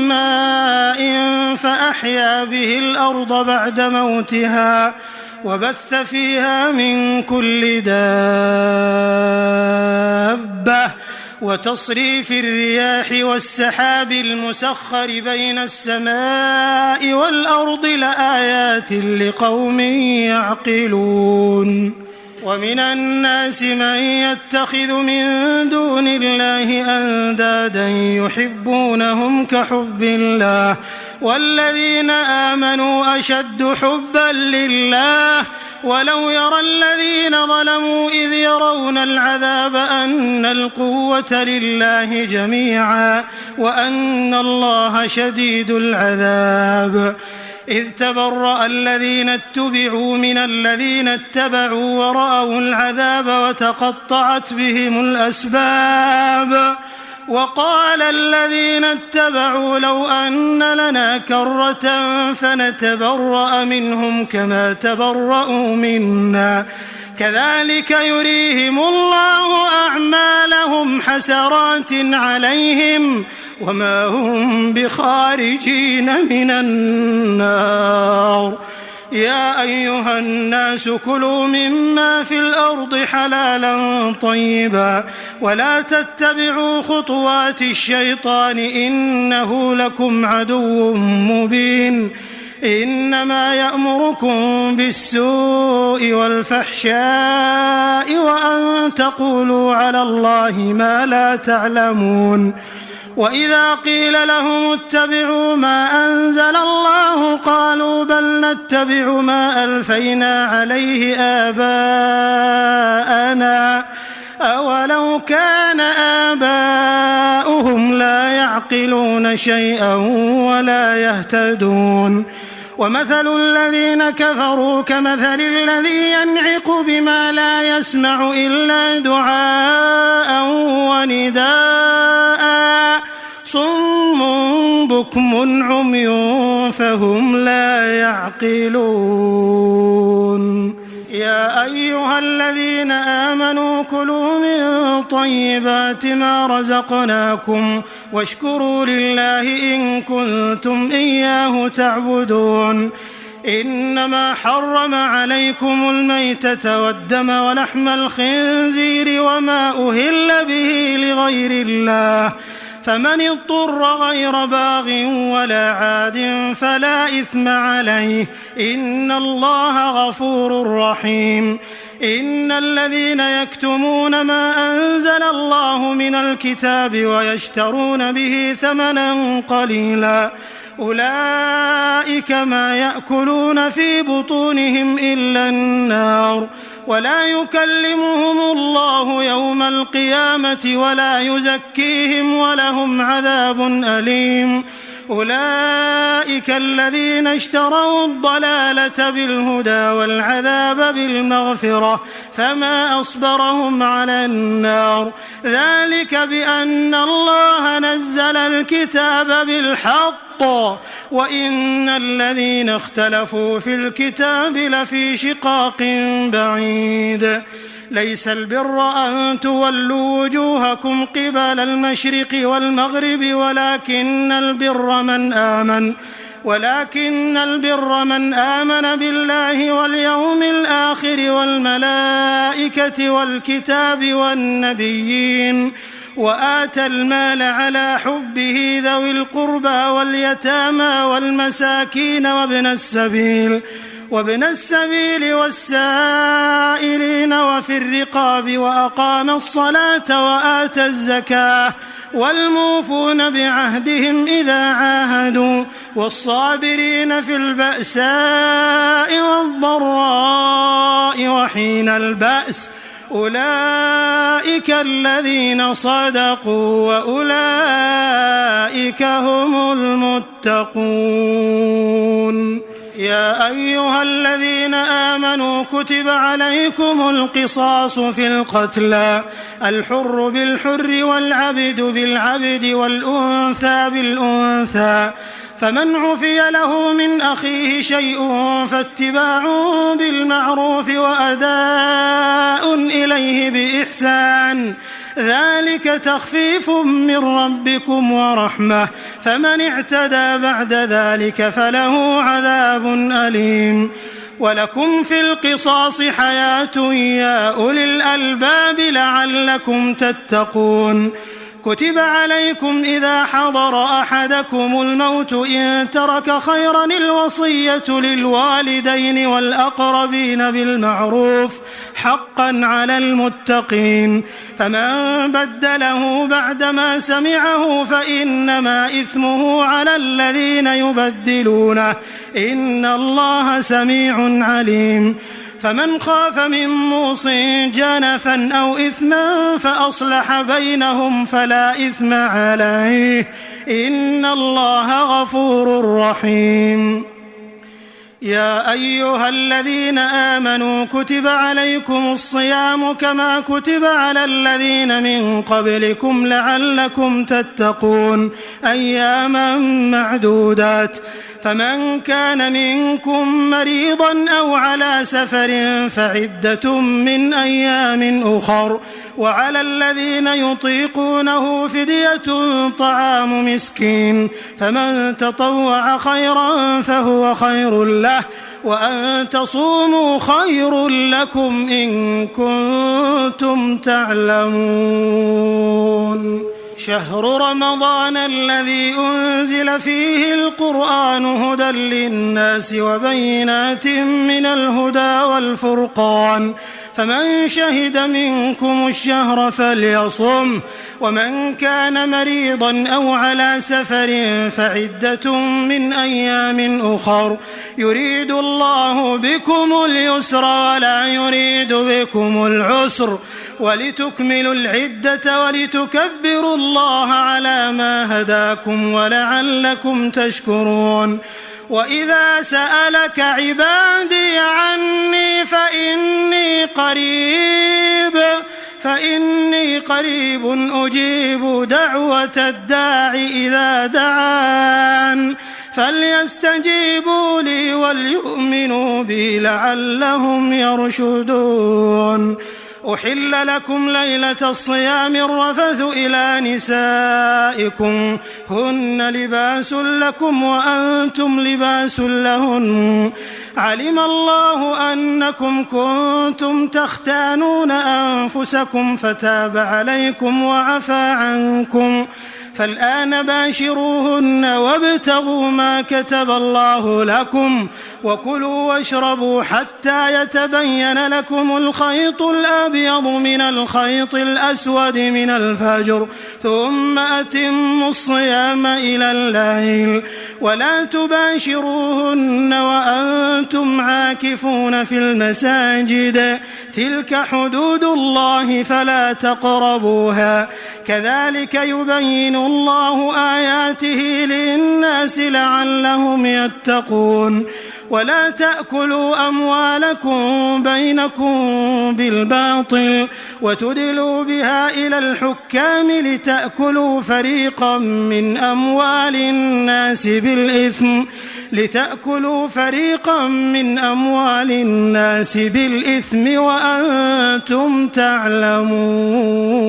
[SPEAKER 1] ماء فأحيا به الأرض بعد موتها وبث فيها من كل دابة وتصريف الرياح والسحاب المسخر بين السماء والأرض لآيات لقوم يعقلون ومن الناس من يتخذ من دون الله أندادا يحبونهم كحب الله والذين آمنوا أشد حبا لله ولو يرى الذين ظلموا إذ يرون العذاب أن القوة لله جميعا وأن الله شديد العذاب إذ تبرأ الذين اتبعوا من الذين اتبعوا ورأوا العذاب وتقطعت بهم الأسباب وقال الذين اتبعوا لو أن لنا كرة فنتبرأ منهم كما تبرأوا منا كذلك يريهم الله أعمالهم حسرات عليهم وما هم بخارجين من النار يا أيها الناس كلوا مما في الأرض حلالا طيبا ولا تتبعوا خطوات الشيطان إنه لكم عدو مبين إنما يأمركم بالسوء والفحشاء وأن تقولوا على الله ما لا تعلمون وإذا قيل لهم اتبعوا ما أنزل الله قالوا بل نتبع ما ألفينا عليه آباءنا أولو كان آباؤهم لا يعقلون شيئا ولا يهتدون ومثل الذين كفروا كمثل الذي ينعق بما لا يسمع إلا دعاء ونداء صم بكم عمي فهم لا يعقلون يا أيها الذين آمنوا كلوا من طيبات ما رزقناكم واشكروا لله إن كنتم إياه تعبدون إنما حرم عليكم الميتة والدم ولحم الخنزير وما أهل به لغير الله فمن اضطر غير باغ ولا عاد فلا إثم عليه إن الله غفور رحيم إن الذين يكتمون ما أنزل الله من الكتاب ويشترون به ثمنا قليلا أولئك ما يأكلون في بطونهم إلا النار ولا يكلمهم الله يوم القيامة ولا يزكيهم ولهم عذاب أليم أولئك الذين اشتروا الضلالة بالهدى والعذاب بالمغفرة فما أصبرهم على النار ذلك بأن الله نزل الكتاب بالحق وإن الذين اختلفوا في الكتاب لفي شقاق بعيد ليس البر أن تولوا وجوهكم قبل المشرق والمغرب ولكن البر من آمن بالله واليوم الآخر والملائكة والكتاب والنبيين وآتى المال على حبه ذوي القربى واليتامى والمساكين وابن السبيل والسائلين وفي الرقاب وأقام الصلاة وآتى الزكاة والموفون بعهدهم إذا عاهدوا والصابرين في البأساء والضراء وحين البأس أولئك الذين صدقوا وأولئك هم المتقون يا أيها الذين آمنوا كتب عليكم القصاص في القتلى الحر بالحر والعبد بالعبد والأنثى بالأنثى فمن عفي له من أخيه شيء فاتباع بالمعروف وأداء إليه بإحسان ذلك تخفيف من ربكم ورحمة فمن اعتدى بعد ذلك فله عذاب أليم ولكم في القصاص حياة يا أولي الألباب لعلكم تتقون كتب عليكم إذا حضر أحدكم الموت إن ترك خيرا الوصية للوالدين والأقربين بالمعروف حقا على المتقين فمن بدله بعدما سمعه فإنما إثمه على الذين يبدلونه إن الله سميع عليم فمن خاف من موص جنفا أو إثما فأصلح بينهم فلا إثم عليه إن الله غفور رحيم يا أيها الذين آمنوا كتب عليكم الصيام كما كتب على الذين من قبلكم لعلكم تتقون أياما معدودات فمن كان منكم مريضا أو على سفر فعدة من أيام أخر وعلى الذين يطيقونه فدية طعام مسكين فمن تطوع خيرا فهو خير له وأن تصوموا خير لكم إن كنتم تعلمون شهر رمضان الذي أنزل فيه القرآن هدى للناس وبينات من الهدى والفرقان فمن شهد منكم الشهر فليصم ومن كان مريضا أو على سفر فعدة من أيام أخر يريد الله بكم اليسر ولا يريد بكم العسر ولتكملوا العدة ولتكبروا الله على ما هداكم ولعلكم تشكرون وإذا سألك عبادي عني فإني قريب أجيب دعوة الداع إذا دعان فليستجيبوا لي وليؤمنوا بي لعلهم يرشدون أحل لكم ليلة الصيام الرفث إلى نسائكم هن لباس لكم وأنتم لباس لهن علم الله أنكم كنتم تختانون أنفسكم فتاب عليكم وعفى عنكم فالآن باشروهن وابتغوا ما كتب الله لكم وكلوا واشربوا حتى يتبين لكم الخيط الأبيض من الخيط الأسود من الفجر ثم أتموا الصيام إلى الليل ولا تباشروهن وأنتم عاكفون في المساجد تلك حدود الله فلا تقربوها كذلك يبين الله آياته للناس لعلهم يتقون ولا تأكلوا أموالكم بينكم بالباطل وتدلوا بها إلى الحكام لتأكلوا فريقا من أموال الناس بالإثم وأنتم تعلمون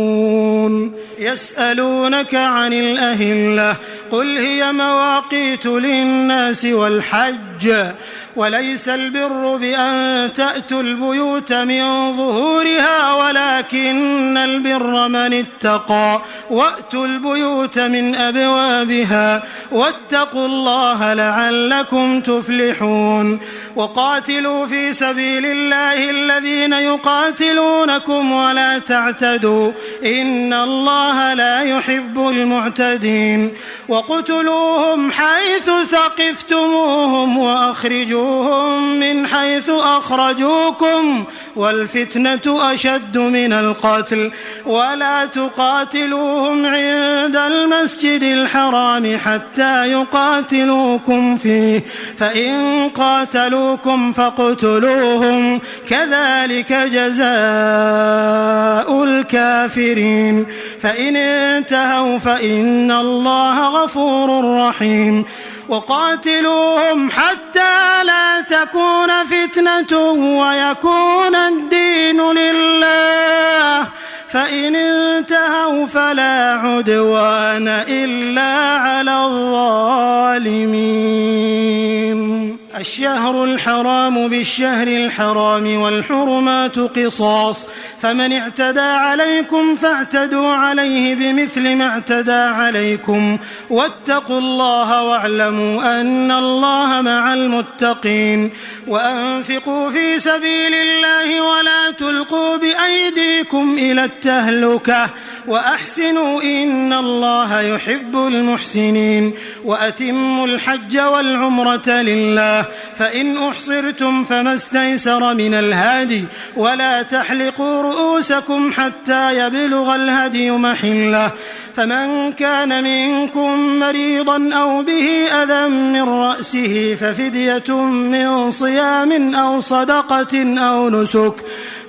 [SPEAKER 1] يسألونك عن الأهلة قل هي مواقيت للناس والحج وليس البر بأن تأتوا البيوت من ظهورها ولكن البر من اتقى وأتوا البيوت من أبوابها واتقوا الله لعلكم تفلحون وقاتلوا في سبيل الله الذين يقاتلونكم ولا تعتدوا إن الله لا يحب المعتدين وقتلوهم حيث ثقفتموهم وأخرجوهم من حيث أخرجوكم والفتنة أشد من القتل ولا تقاتلوهم عند المسجد الحرام حتى يقاتلوكم فيه فإن قاتلوكم فاقتلوهم كذلك جزاء الكافرين فإن انتهوا فإن الله غفور رحيم وقاتلوهم حتى لا تكون فتنة ويكون الدين لله فإن انتهوا فلا عدوان إلا على الظالمين الشهر الحرام بالشهر الحرام والحرمات قصاص فمن اعتدى عليكم فاعتدوا عليه بمثل ما اعتدى عليكم واتقوا الله واعلموا أن الله مع المتقين وأنفقوا في سبيل الله ولا تلقوا بأيديكم إلى التهلكة وأحسنوا إن الله يحب المحسنين وأتموا الحج والعمرة لله فإن أحصرتم فما استيسر من الهدي ولا تحلقوا رؤوسكم حتى يبلغ الهدي محله فمن كان منكم مريضا أو به أذى من رأسه ففدية من صيام أو صدقة أو نسك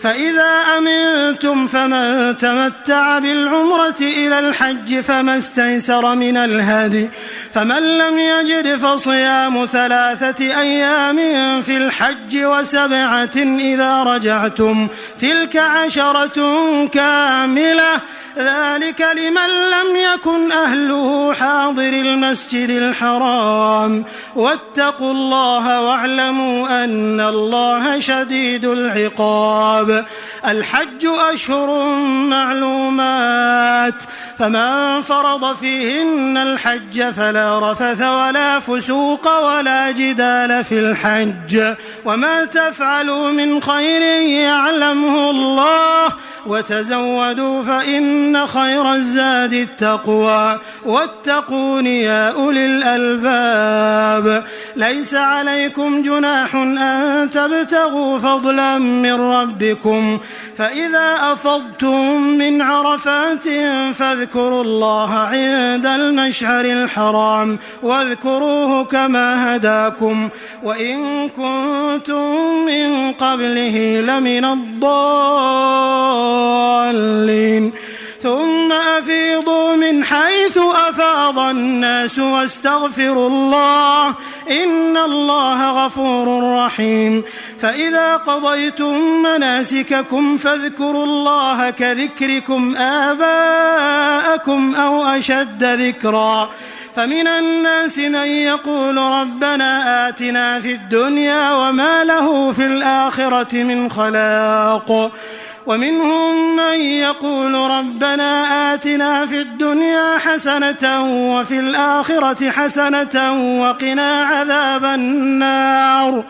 [SPEAKER 1] فإذا أمنتم فمن تمتع بالعمرة إلى الحج فما استيسر من الهدي فمن لم يجد فصيام 3 أيام في الحج و7 إذا رجعتم تلك 10 كاملة ذلك لمن لم يكن أهله حاضر المسجد الحرام واتقوا الله واعلموا أن الله شديد العقاب الحج أشهر معلومات فمن فرض فيهن الحج فلا رفث ولا فسوق ولا جدال في الحج وما تفعلوا من خير يعلمه الله وتزودوا فإن خير الزاد التقوى واتقون يا أولي الألباب ليس عليكم جناح أن تبتغوا فضلا من ربكم فإذا أفضتم من عرفات فاذكروا الله عند المشعر الحرام واذكروه كما هداكم وإن كنتم من قبله لمن الضالين ثم أفيضوا من حيث أفاض الناس واستغفروا الله إن الله غفور رحيم فإذا قضيتم مناسككم فاذكروا الله كذكركم آباءكم أو أشد ذكرا فمن الناس من يقول ربنا آتنا في الدنيا وما له في الآخرة من خلاق ومنهم من يقول ربنا آتنا في الدنيا حسنة وفي الآخرة حسنة وقنا عذاب النار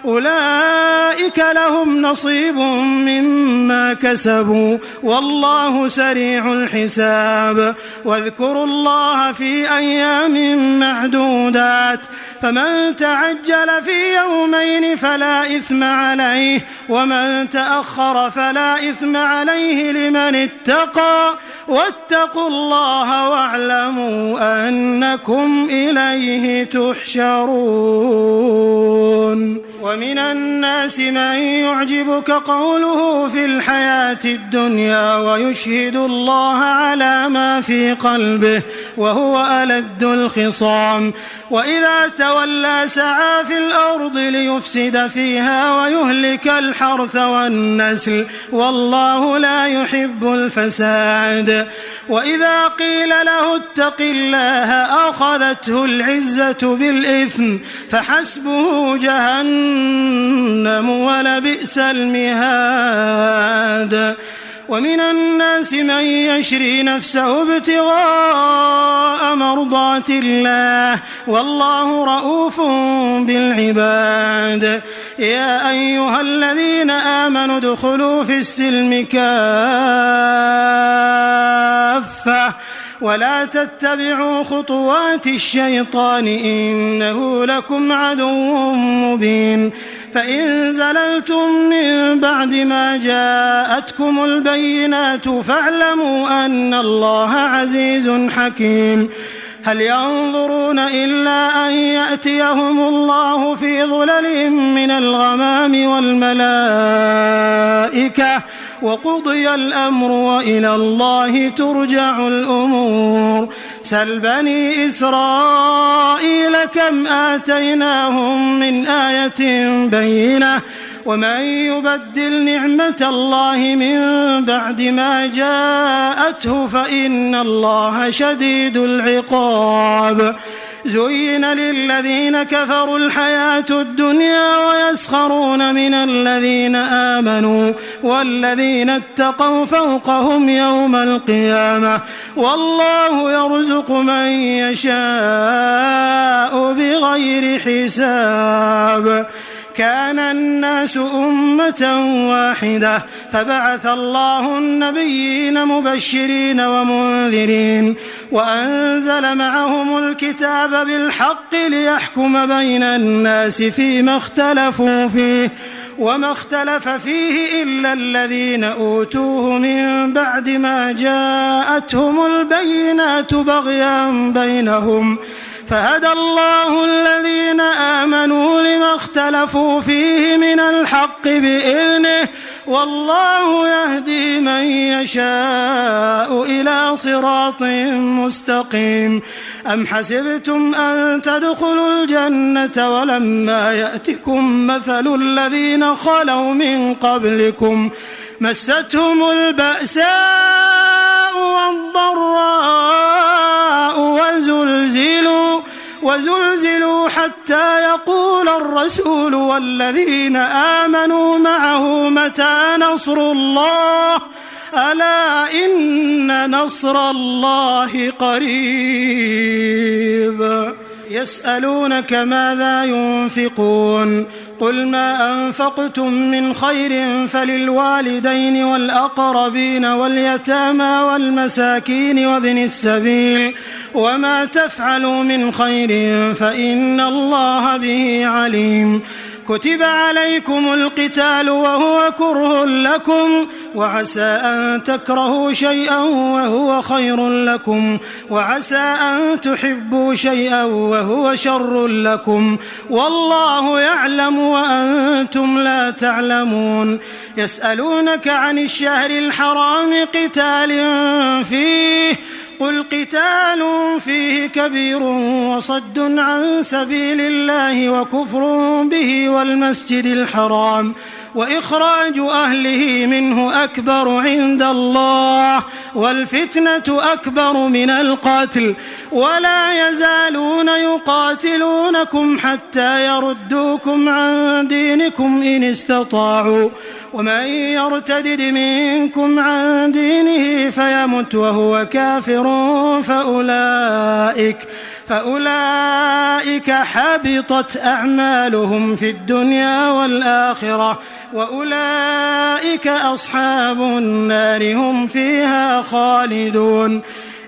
[SPEAKER 1] أولئك لهم نصيب مما كسبوا والله سريع الحساب واذكروا الله في أيام معدودات فمن تعجل في يومين فلا إثم عليه ومن تأخر فلا إثم عليه لمن اتقى واتقوا الله واعلموا أنكم إليه تحشرون ومن الناس من يعجبك قوله في الحياة الدنيا ويشهد الله على ما في قلبه وهو ألد الخصام وإذا تولى سعى في الأرض ليفسد فيها ويهلك الحرث والنسل والله لا يحب الفساد وإذا قيل له اتق الله أخذته العزة بالإثم فحسبه جهنم ولبئس المهاد ومن الناس من يشري نفسه ابتغاء مرضات الله والله رؤوف بالعباد يا أيها الذين آمنوا ادخلوا في السلم كافة ولا تتبعوا خطوات الشيطان إنه لكم عدو مبين فإن زللتم من بعد ما جاءتكم البينات فاعلموا أن الله عزيز حكيم هل ينظرون إلا أن يأتيهم الله في ظلل من الغمام والملائكة وقضي الأمر وإلى الله ترجع الأمور سل بني إسرائيل كم آتيناهم من آية بينة ومن يبدل نعمة الله من بعد ما جاءته فإن الله شديد العقاب زين للذين كفروا الحياة الدنيا ويسخرون من الذين آمنوا والذين اتقوا فوقهم يوم القيامة والله يرزق من يشاء بغير حساب كان الناس أمة واحدة فبعث الله النبيين مبشرين ومنذرين وأنزل معهم الكتاب بالحق ليحكم بين الناس فيما اختلفوا فيه وما اختلف فيه إلا الذين أوتوه من بعد ما جاءتهم البينات بغيا بينهم فهدى الله الذين آمنوا لما اختلفوا فيه من الحق بإذنه والله يهدي من يشاء إلى صراط مستقيم. أم حسبتم أن تدخلوا الجنة ولما يأتكم مثل الذين خلوا من قبلكم مستهم البأساء والضراء وزلزلوا حتى يقول الرسول والذين آمنوا معه متى نصر الله ألا إن نصر الله قريب. يسألونك ماذا ينفقون قل ما أنفقتم من خير فللوالدين والأقربين واليتامى والمساكين وابن السبيل وما تفعلوا من خير فإن الله به عليم. كتب عليكم القتال وهو كره لكم وعسى أن تكرهوا شيئا وهو خير لكم وعسى أن تحبوا شيئا وهو شر لكم والله يعلم وأنتم لا تعلمون. يسألونك عن الشهر الحرام قتال فيه قل قتال فيه كبير وصد عن سبيل الله وكفر به والمسجد الحرام وإخراج أهله منه أكبر عند الله والفتنة أكبر من القتل ولا يزالون يقاتلونكم حتى يردوكم عن دينكم إن استطاعوا ومن يرتدد منكم عن دينه فيمت وهو كافر فأولئك حبطت أعمالهم في الدنيا والآخرة وأولئك أصحاب النار هم فيها خالدون.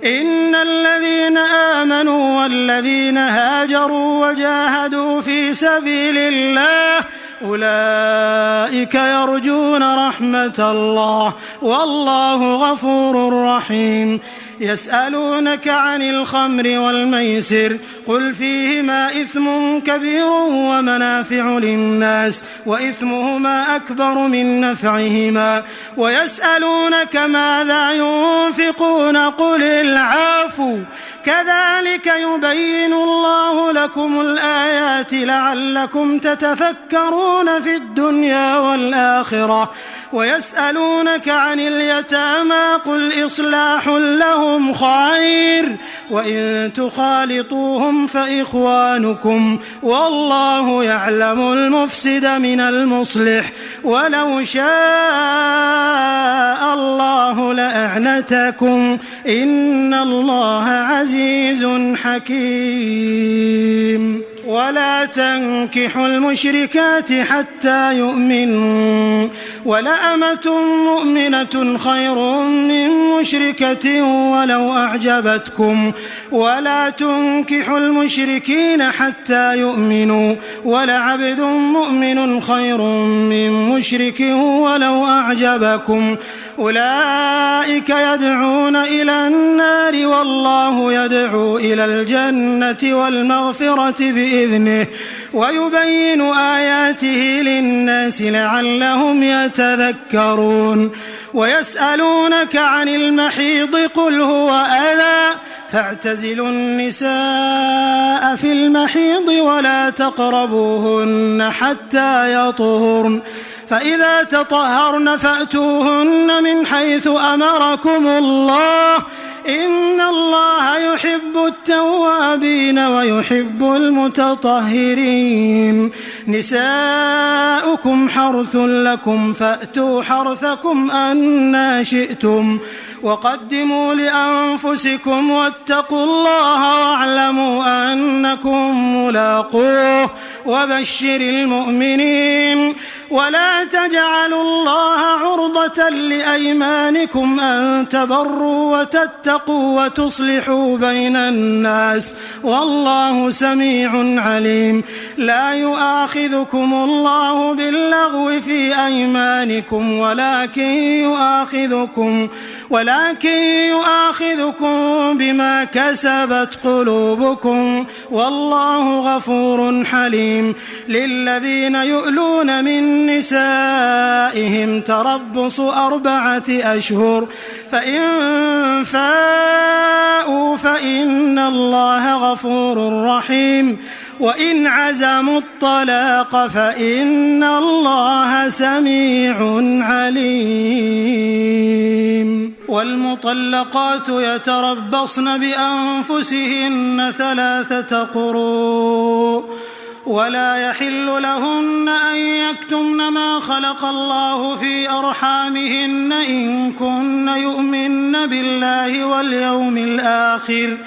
[SPEAKER 1] إن الذين آمنوا والذين هاجروا وجاهدوا في سبيل الله أولئك يرجون رحمة الله والله غفور رحيم. يسألونك عن الخمر والميسر قل فيهما إثم كبير ومنافع للناس وإثمهما أكبر من نفعهما ويسألونك ماذا ينفقون قل العفو كذلك يبين الله لكم الآيات لعلكم تتفكرون في الدنيا والآخرة. ويسألونك عن اليتامى قل إصلاح لهم خير وإن تخالطوهم فإخوانكم والله يعلم المفسد من المصلح ولو شاء الله لأعنتكم إن الله عزيز حكيم. ولا تنكحوا المشركات حتى يؤمنوا ولأمة مؤمنة خير من مشركة ولو أعجبتكم ولا تنكحوا المشركين حتى يؤمنوا ولعبد مؤمن خير من مشرك ولو أعجبكم أولئك يدعون إلى النار والله يدعو إلى الجنة والمغفرة بإذنه ويبين آياته للناس لعلهم يتذكرون. ويسألونك عن المحيض قل هو أذى فاعتزلوا النساء في المحيض ولا تقربوهن حتى يطهرن فإذا تطهرن فأتوهن من حيث أمركم الله إن الله يحب التوابين ويحب المتطهرين. نساؤكم حرث لكم فأتوا حرثكم أنى شئتم وقدموا لأنفسكم واتقوا الله واعلموا أنكم ملاقوه وبشر المؤمنين. ولا تجعلوا الله عرضة لأيمانكم أن تبروا وتتقوا وتصلحوا بين الناس والله سميع عليم. لا يؤاخذكم الله باللغو في أيمانكم ولكن يؤاخذكم بما كسبت قلوبكم والله غفور حليم. للذين يؤلون من نسائهم تربص 4 أشهر فإن فاءوا فإن الله غفور رحيم وإن عزموا الطلاق فإن الله سميع عليم. والمطلقات يتربصن بأنفسهن 3 قروء ولا يحل لهن أن يكتمن ما خلق الله في أرحامهن إن كن يؤمن بالله واليوم الآخر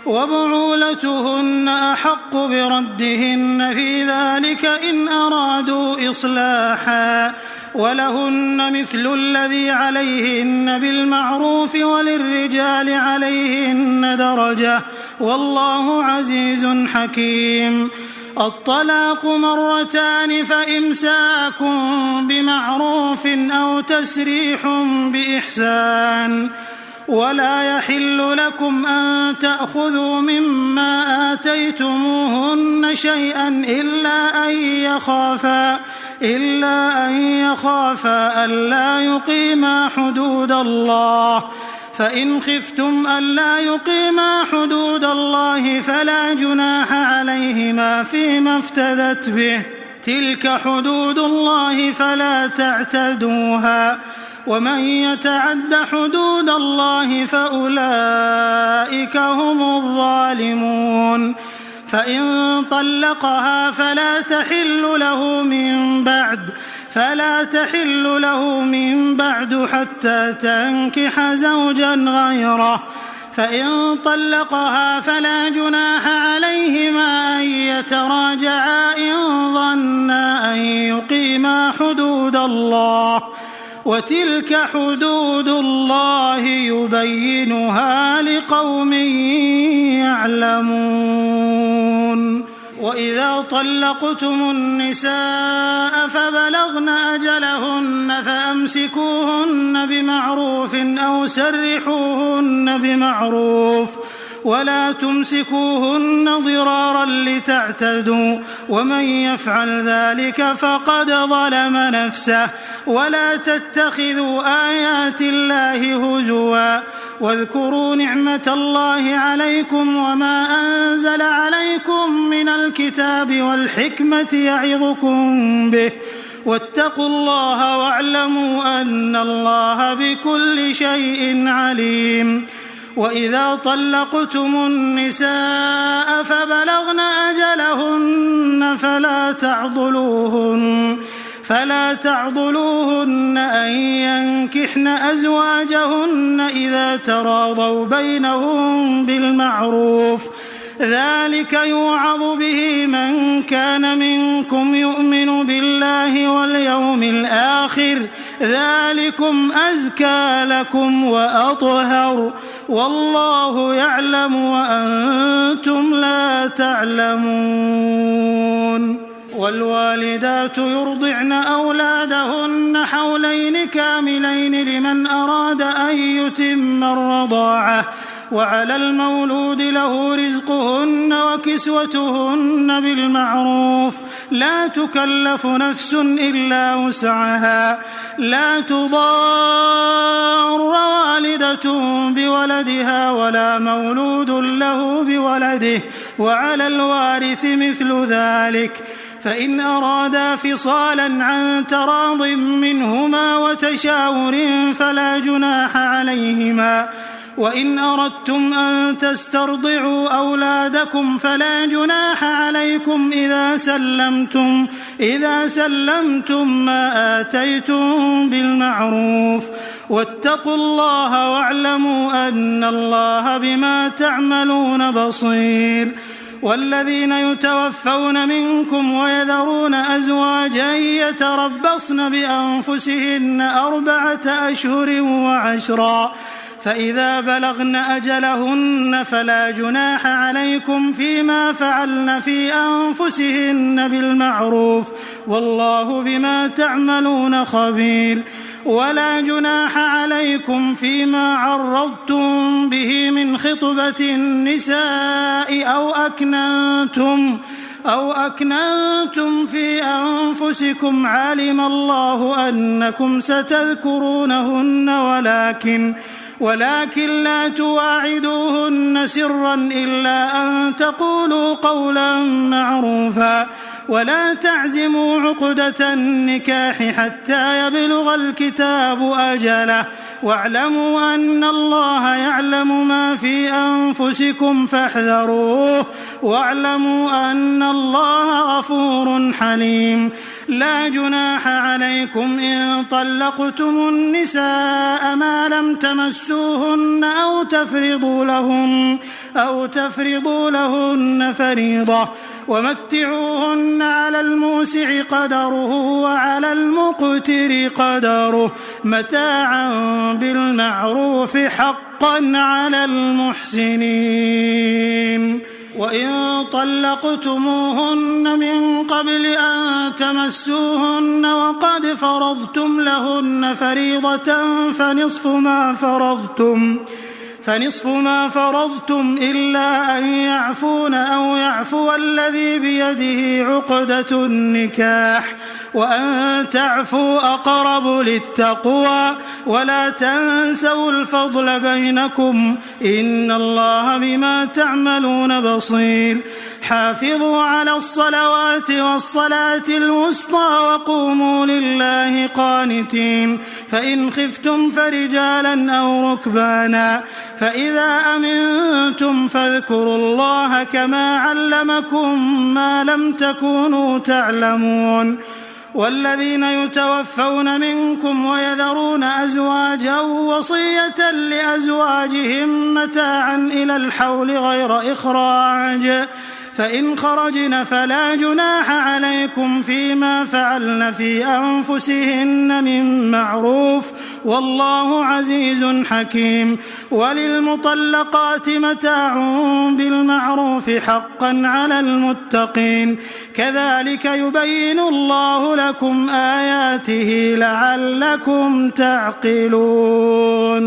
[SPEAKER 1] وبعولتهن أحق بردهن في ذلك إن أرادوا إصلاحا ولهن مثل الذي عليهن بالمعروف وللرجال عليهن درجة والله عزيز حكيم. الطلاق 2 فإمساك بمعروف أو تسريح بإحسان. ولا يحل لكم أن تأخذوا مما آتيتموهن شيئا إلا أن يخافا ألا يقيما حدود الله فإن خفتم ألا يقيما حدود الله فلا جناح عليهما فيما افتدت به تلك حدود الله فلا تعتدوها ومن يتعد حدود الله فأولئك هم الظالمون. فإن طلقها فلا تحل له من بعد حتى تنكح زوجا غيره. فإن طلقها فلا جناح عليهما أن يتراجعا إن ظنا أن يقيما حدود الله وتلك حدود الله يبينها لقوم يعلمون. وإذا طلقتم النساء فبلغن أجلهن فأمسكوهن بمعروف أو سرحوهن بمعروف ولا تمسكوهن ضرارا لتعتدوا ومن يفعل ذلك فقد ظلم نفسه. ولا تتخذوا آيات الله هزوا واذكروا نعمة الله عليكم وما أنزل عليكم من الكتاب والحكمة يعظكم به واتقوا الله واعلموا أن الله بكل شيء عليم. وإذا طلقتم النساء فبلغن أجلهن فلا تعضلوهن أن ينكحن أزواجهن إذا تراضوا بينهم بالمعروف ذلك يوعظ به من كان منكم يؤمن بالله واليوم الآخر ذلكم أزكى لكم وأطهر والله يعلم وأنتم لا تعلمون. والوالدات يرضعن أولادهن حولين كاملين لمن أراد أن يتم الرضاعة وعلى المولود له رزقهن وكسوتهن بالمعروف لا تكلف نفس إلا وسعها لا تضار والدة بولدها ولا مولود له بولده وعلى الوارث مثل ذلك فإن أرادا فصالا عن تراض منهما وتشاور فلا جناح عليهما وإن أردتم أن تسترضعوا أولادكم فلا جناح عليكم إذا سلمتم ما آتيتم بالمعروف واتقوا الله واعلموا أن الله بما تعملون بصير. والذين يتوفون منكم ويذرون أزواجا يتربصن بأنفسهن 4 أشهر و10 فإذا بلغن أجلهن فلا جناح عليكم فيما فعلن في أنفسهن بالمعروف والله بما تعملون خبير. ولا جناح عليكم فيما عرضتم به من خطبة النساء أو أكننتم في أنفسكم علم الله أنكم ستذكرونهن ولكن لا تواعدوهن سرا إلا أن تقولوا قولا معروفا ولا تعزموا عقدة النكاح حتى يبلغ الكتاب أجله واعلموا أن الله يعلم ما في أنفسكم فاحذروه واعلموا أن الله غفور حليم. لا جناح عليكم إن طلقتم النساء ما لم تمسوهن أو تفرضوا لهن فريضة ومتعوهن على الموسع قدره وعلى المقتر قدره متاعا بالمعروف حقا على المحسنين. وإن طلقتموهن من قبل أن تمسوهن وقد فرضتم لهن فريضة فنصف ما فرضتم إلا أن يعفون أو يعفو الذي بيده عقدة النكاح وأن تعفوا أقرب للتقوى ولا تنسوا الفضل بينكم إن الله بما تعملون بصير. حافظوا على الصلوات والصلاة الوسطى وقوموا لله قانتين فإن خفتم فرجالا أو ركبانا فإذا أمنتم فاذكروا الله كما علمكم ما لم تكونوا تعلمون. والذين يتوفون منكم ويذرون أزواجا وصية لأزواجهم متاعا إلى الحول غير إخراج فإن خرجن فلا جناح عليكم فيما فعلن في أنفسهن من معروف والله عزيز حكيم. وللمطلقات متاع بالمعروف حقا على المتقين كذلك يبين الله لكم آياته لعلكم تعقلون.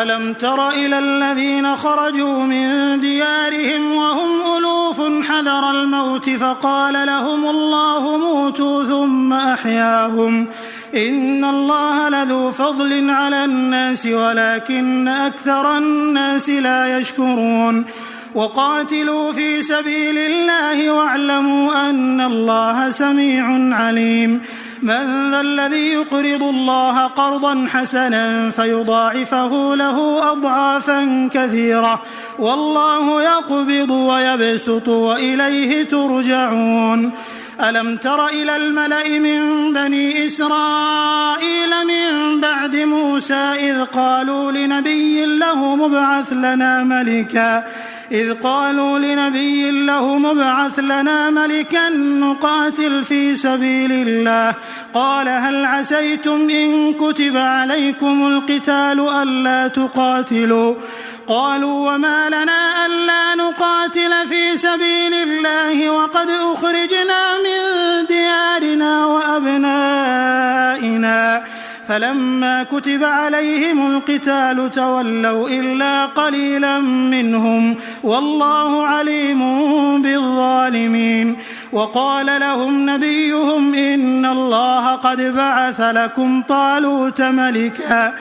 [SPEAKER 1] ألم تر إلى الذين خرجوا من ديارهم وهم ألوف حذر الموت فقال لهم الله موتوا ثم أحياهم إن الله لذو فضل على الناس ولكن أكثر الناس لا يشكرون. وقاتلوا في سبيل الله واعلموا أن الله سميع عليم. من ذا الذي يقرض الله قرضا حسنا فيضاعفه له أضعافا كثيرة والله يقبض ويبسط وإليه ترجعون. ألم تر إلى الملأ من بني إسرائيل من بعد موسى إذ قالوا لنبي له مبعث لنا ملكا نقاتل في سبيل الله قال هل عسيتم إن كتب عليكم القتال ألا تقاتلوا قالوا وما لنا ألا نقاتل في سبيل الله وقد أخرجنا من ديارنا وأبنائنا فلما كتب عليهم القتال تولوا إلا قليلا منهم والله عليم بالظالمين. وقال لهم نبيهم إن الله قد بعث لكم طالوت ملكا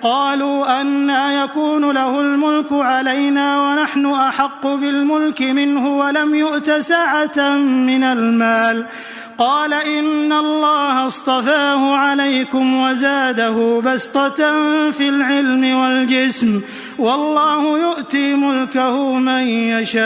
[SPEAKER 1] قالوا أنى يكون له الملك علينا ونحن أحق بالملك منه ولم يؤت سعة من المال قال إن الله اصطفاه عليكم وزاده بسطة في العلم والجسم والله يؤتي ملكه من يشاء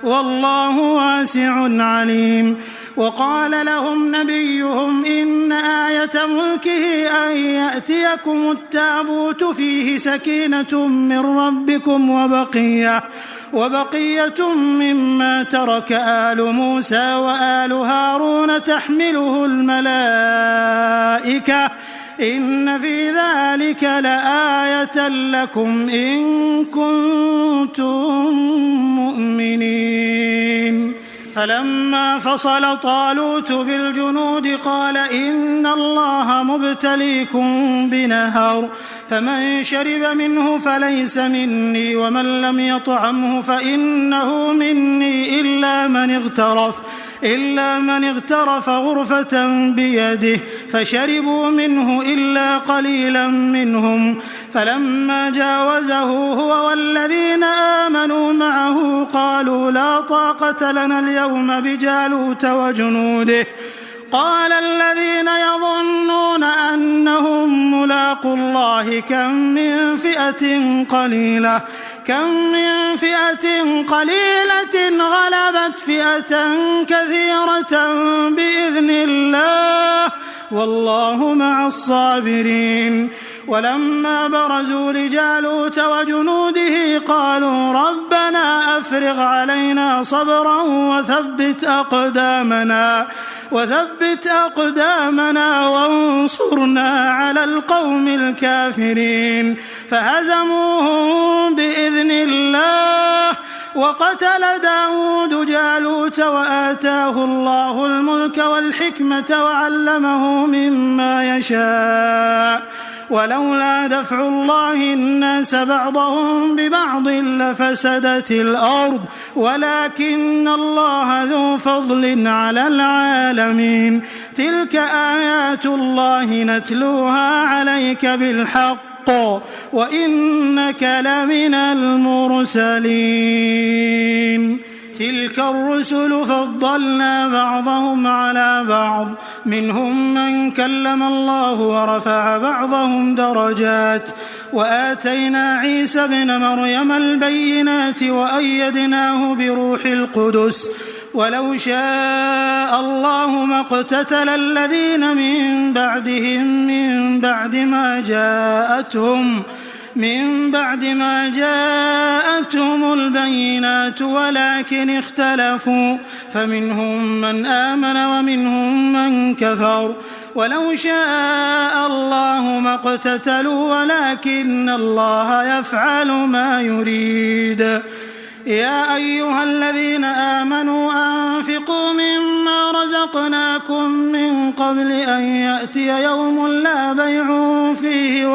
[SPEAKER 1] والله واسع عليم. وقال لهم نبيهم إن آية ملكه أن يأتيكم التابوت فيه سكينة من ربكم وبقية مما ترك آل موسى وآل هارون تحمله الملائكة إن في ذلك لآية لكم إن كنتم مؤمنين. فلما فصل طالوت بالجنود قال إن الله مبتليكم بنهر فمن شرب منه فليس مني ومن لم يطعمه فإنه مني إلا من اغترف غرفة بيده فشربوا منه إلا قليلا منهم. فلما جاوزه هو والذين آمنوا معه قالوا لا طاقة لنا اليوم بجالوت وجنوده. قال الذين يظنون أنهم ملاقوا الله كم من فئة قليلة غلبت فئة كثيرة بإذن الله والله مع الصابرين. ولما برزوا لجالوت وجنوده قالوا ربنا أفرغ علينا صبرا وثبت أقدامنا وانصرنا على القوم الكافرين. فهزموهم بإذن الله وقتل داود جالوت وآتاه الله الملك والحكمة وعلمه مما يشاء ولولا دفع الله الناس بعضهم ببعض لفسدت الأرض ولكن الله ذو فضل على العالمين. تلك آيات الله نتلوها عليك بالحق وإنك لمن المرسلين. تلك الرسل فضلنا بعضهم على بعض منهم من كلم الله ورفع بعضهم درجات وآتينا عيسى ابن مريم البينات وأيدناه بروح القدس ولو شاء الله ما اقتتل الذين من بعدهم من بعد ما جاءتهم البينات ولكن اختلفوا فمنهم من آمن ومنهم من كفر ولو شاء الله ما اقتتلوا ولكن الله يفعل ما يريد. يا أيها الذين آمنوا أنفقوا مما رزقناكم من قبل أن يأتي يوم لا بيع فيه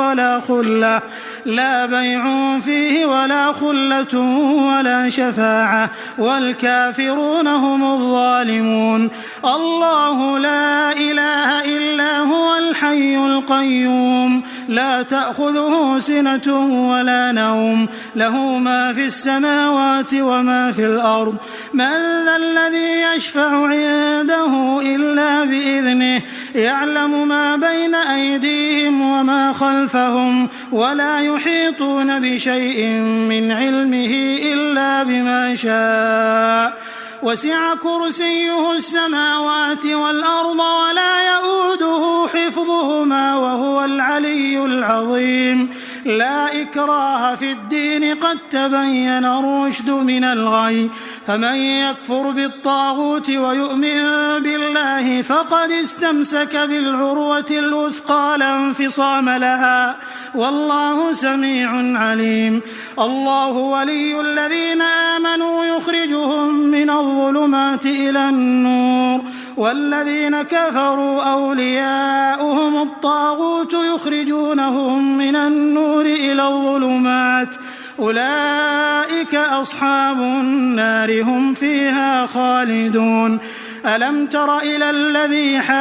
[SPEAKER 1] ولا خلة ولا شفاعة والكافرون هم الظالمون. الله لا إله إلا هو الحي القيوم لا تأخذه سنة ولا نوم له ما في السماوات وما في الأرض من ذا الذي يشفع عنده إلا بإذنه يعلم ما بين أيديهم وما خلفهم ولا يحيطون بشيء من علمه إلا بما شاء وسع كرسيه السماوات والأرض ولا يؤوده حفظهما وهو العلي العظيم. لا إكراه في الدين قد تبين الرشد من الغي فمن يكفر بالطاغوت ويؤمن بالله فقد استمسك بالعروة الوثقى لا انفصام لها والله سميع عليم. الله ولي الذين آمنوا يخرجهم من الظلمات إلى النور والذين كفروا أولياؤهم الطاغوت يخرجونهم من النور إلى الظلمات أولئك أصحاب النار هم فيها خالدون. ألم تر إلى الذي حاج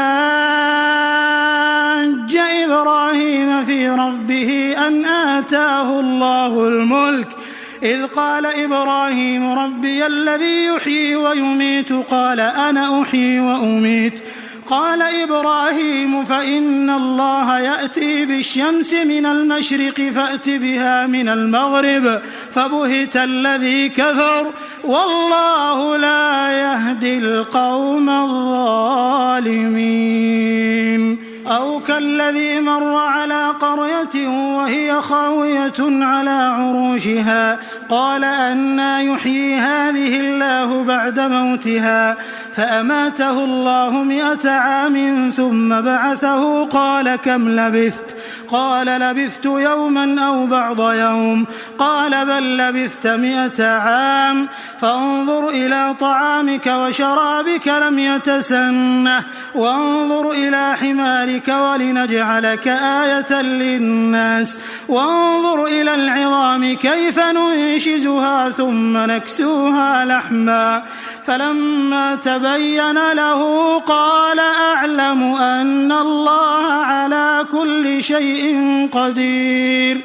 [SPEAKER 1] إبراهيم في ربه أن آتاه الله الملك إذ قال إبراهيم ربي الذي يحيي ويميت قال أنا أحيي وأميت قال إبراهيم فإن الله يأتي بالشمس من المشرق فأت بها من المغرب فبهت الذي كفر والله لا يهدي القوم الظالمين. أو كالذي مر على قرية وهي خاوية على عروشها قال أنى يحيي هذه الله بعد موتها فأماته الله 100 عام ثم بعثه قال كم لبثت قال لبثت يوما أو بعض يوم قال بل لبثت 100 عام فانظر إلى طعامك وشرابك لم يتسنه وانظر إلى حمارك ولنجعلك آية للناس وانظر إلى العظام كيف ننشزها ثم نكسوها لحما فلما تبين له قال أعلم أن الله على كل شيء قدير.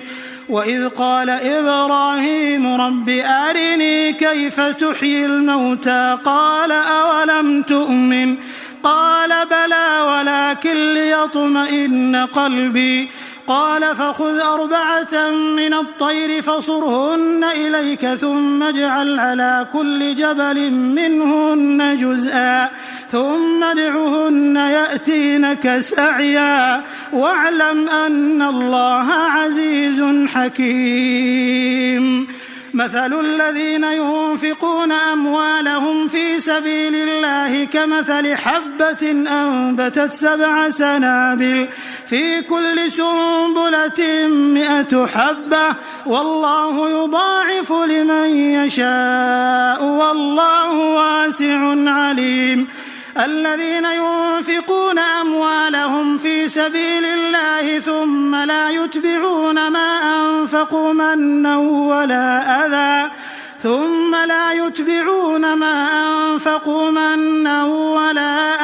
[SPEAKER 1] وإذ قال إبراهيم رب أرني كيف تحيي الموتى قال أولم تؤمن قال بلى ولكن ليطمئن قلبي قال فخذ 4 من الطير فصرهن إليك ثم اجعل على كل جبل منهن جزءا ثم ادعهن يأتينك سعيا واعلم أن الله عزيز حكيم. مثل الذين ينفقون أموالهم في سبيل الله كمثل حبة أنبتت 7 سنابل في كل سنبلة 100 حبة والله يضاعف لمن يشاء والله واسع عليم. الذين ينفقون أموالهم في سبيل الله ثم لا يتبعون ما أنفقوا منا ولا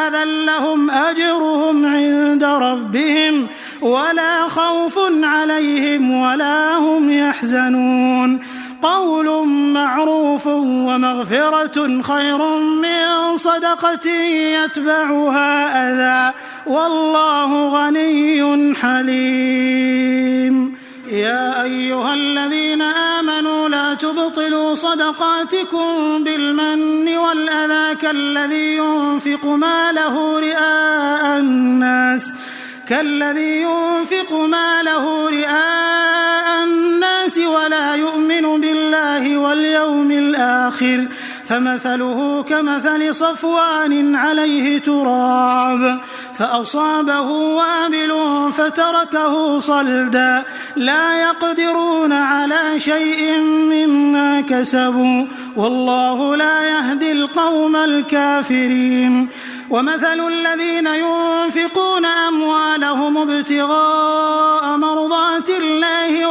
[SPEAKER 1] أذى لهم أجرهم عند ربهم ولا خوف عليهم ولا هم يحزنون. قول معروف ومغفرة خير من صدقة يتبعها أذى والله غني حليم. يا أيها الذين آمنوا لا تبطلوا صدقاتكم بالمن والأذى كالذي ينفق ماله رئاء الناس ولا يؤمن بالله واليوم الآخر فمثله كمثل صفوان عليه تراب فأصابه وابل فتركه صلدا لا يقدرون على شيء مما كسبوا والله لا يهدي القوم الكافرين. ومثل الذين ينفقون أموالهم ابتغاء مرضات الله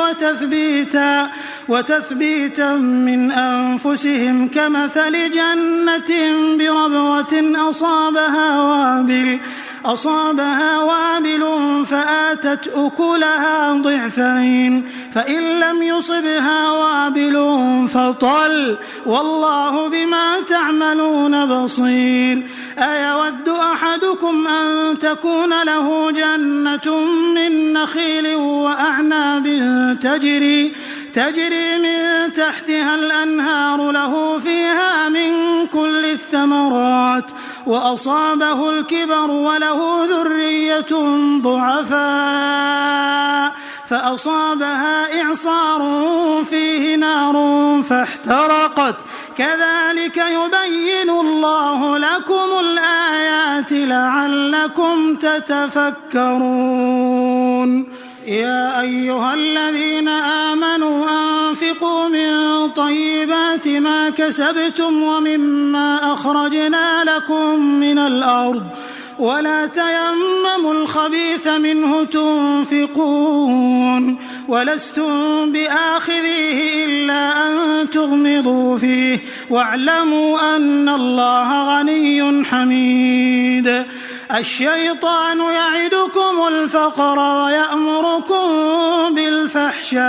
[SPEAKER 1] وتثبيتا من أنفسهم كمثل جنة بربوة أصابها وابل فآتت أكلها ضعفين فإن لم يصبها وابل فطل والله بما تعملون بصير. أيود أحدكم أن تكون له جنة من نخيل وأعناب تجري من تحتها الأنهار له فيها من كل الثمرات وأصابه الكبر وله ذرية ضعفاء فأصابها إعصار فيه نار فاحترقت كذلك يبين الله لكم الآيات لعلكم تتفكرون. يا أيها الذين آمنوا أنفقوا من طيبات ما كسبتم ومما أخرجنا لكم من الأرض ولا تيمموا الخبيث منه تنفقون ولستم بآخذيه إلا أن تغمضوا فيه واعلموا أن الله غني حميد. الشيطان يعدكم الفقر ويأمركم بالفحشاء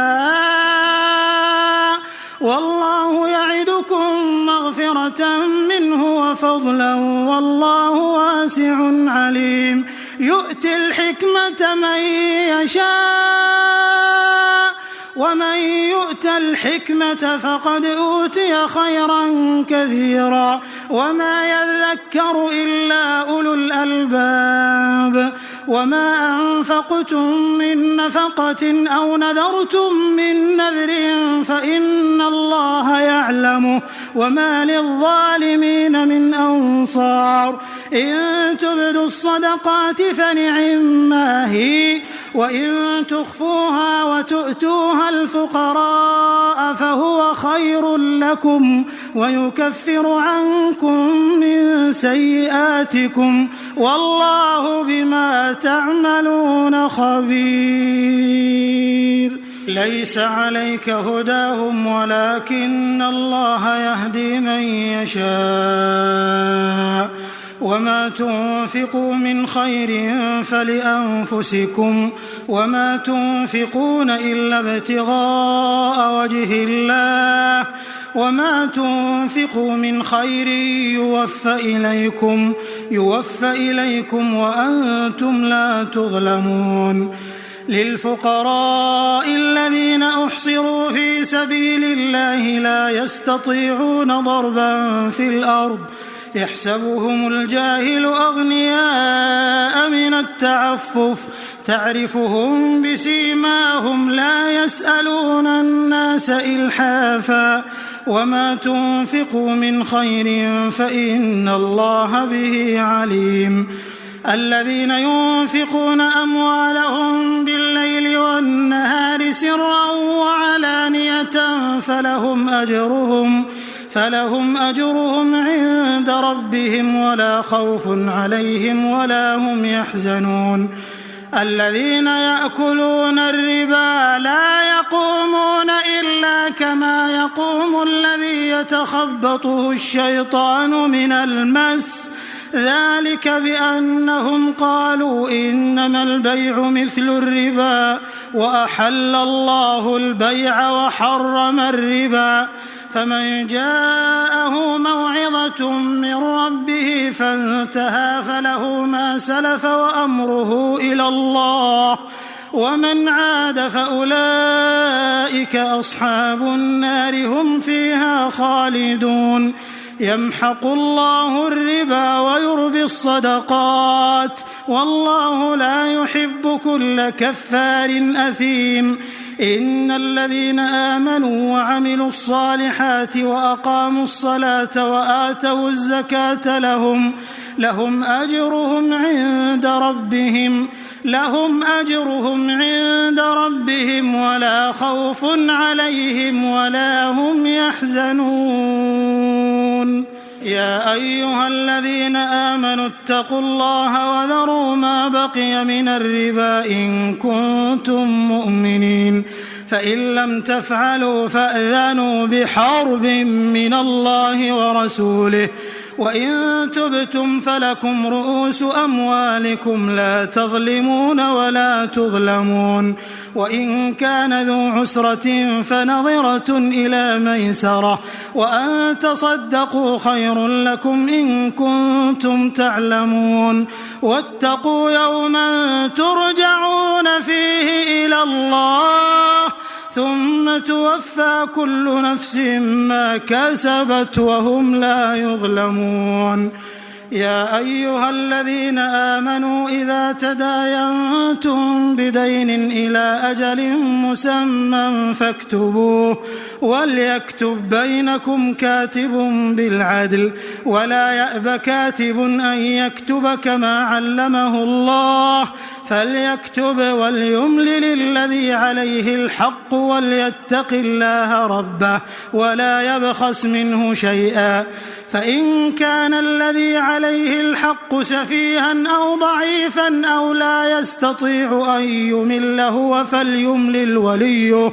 [SPEAKER 1] والله يعدكم مغفرة منه وفضلا والله واسع عليم يؤتي الحكمة من يشاء ومن يؤت الحكمة فقد أوتي خيرا كثيرا وما يذكر إلا أولو الألباب وما أنفقتم من نفقة أو نذرتم من نذر فإن الله يعلمه وما للظالمين من أنصار إن تبدوا الصدقات فنعما هي وإن تخفوها وتؤتوها الفقراء فهو خير لكم ويكفر عنكم من سيئاتكم والله بما تعملون خبير ليس عليك هداهم ولكن الله يهدي من يشاء وما تنفقوا من خير فلأنفسكم وما تنفقون إلا ابتغاء وجه الله وما تنفقوا من خير يوفى إليكم وأنتم لا تظلمون للفقراء الذين أحصروا في سبيل الله لا يستطيعون ضربا في الأرض يحسبهم الجاهل أغنياء من التعفف تعرفهم بسيماهم لا يسألون الناس إلحافا وما تنفقوا من خير فإن الله به عليم الذين ينفقون أموالهم بالليل والنهار سرا وعلانية فلهم أجرهم عند ربهم ولا خوف عليهم ولا هم يحزنون الذين يأكلون الربا لا يقومون إلا كما يقوم الذي يتخبطه الشيطان من المس ذلك بأنهم قالوا إنما البيع مثل الربا وأحل الله البيع وحرم الربا فمن جاءه موعظة من ربه فانتهى فله ما سلف وأمره إلى الله ومن عاد فأولئك أصحاب النار هم فيها خالدون يمحق الله الربا ويربي الصدقات والله لا يحب كل كفار أثيم إن الذين آمنوا وعملوا الصالحات وأقاموا الصلاة وآتوا الزكاة لهم أجرهم عند ربهم ولا خوف عليهم ولا هم يحزنون يا أيها الذين آمنوا اتقوا الله وذروا ما بقي من الربا إن كنتم مؤمنين فإن لم تفعلوا فأذنوا بحرب من الله ورسوله وإن تبتم فلكم رؤوس أموالكم لا تظلمون ولا تظلمون وإن كان ذو عسرة فنظرة إلى ميسرة وأن تصدقوا خير لكم إن كنتم تعلمون واتقوا يوما ترجعون فيه إلى الله ثم توفى كل نفس ما كسبت وهم لا يظلمون يا أيها الذين آمنوا إذا تداينتم بدين إلى أجل مسمى فاكتبوه وليكتب بينكم كاتب بالعدل ولا يأب كاتب أن يكتب كما علمه الله فليكتب وليملل الذي عليه الحق وليتق الله ربه ولا يبخس منه شيئا فإن كان الذي عليه الحق سفيها أو ضعيفا أو لا يستطيع أن يمل هو فليملل وليه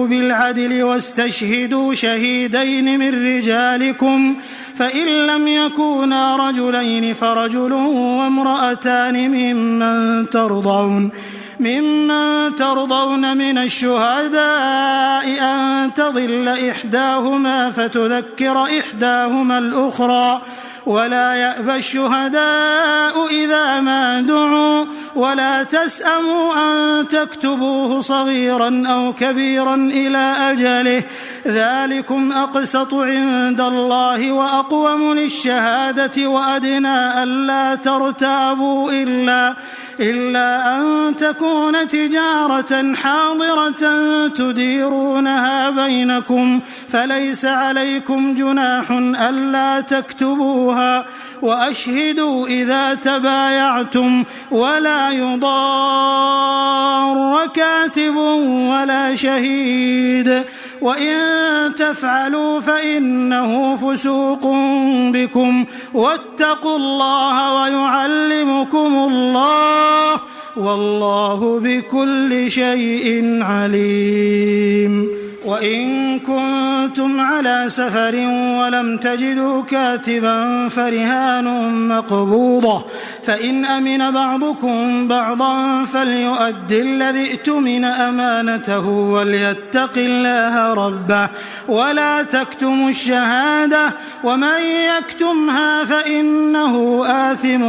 [SPEAKER 1] بالعدل واستشهدوا شهيدين من رجالكم فإن لم يكونا رجلين فرجل وامرأتان ممن ترضون من الشهداء أن تضل إحداهما فتذكر إحداهما الأخرى ولا يأبى الشهداء إذا ما دعوا ولا تسأموا أن تكتبوه صغيرا أو كبيرا إلى أجله ذلكم أقسط عند الله وأقوم للشهادة وأدنى ألا ترتابوا إلا أن تكون تجارة حاضرة تديرونها بينكم فليس عليكم جناح ألا تكتبوها وأشهدوا إذا تبايعتم ولا يضار كاتب ولا شهيد وإن تفعلوا فإنه فسوق بكم واتقوا الله ويعلمكم الله والله بكل شيء عليم. وإن كنتم على سفر ولم تجدوا كاتبا فرهان مقبوضة فإن أمن بعضكم بعضا فليؤد الذي ائتمن أمانته وليتق الله ربه ولا تكتموا الشهادة ومن يكتمها فإنه آثم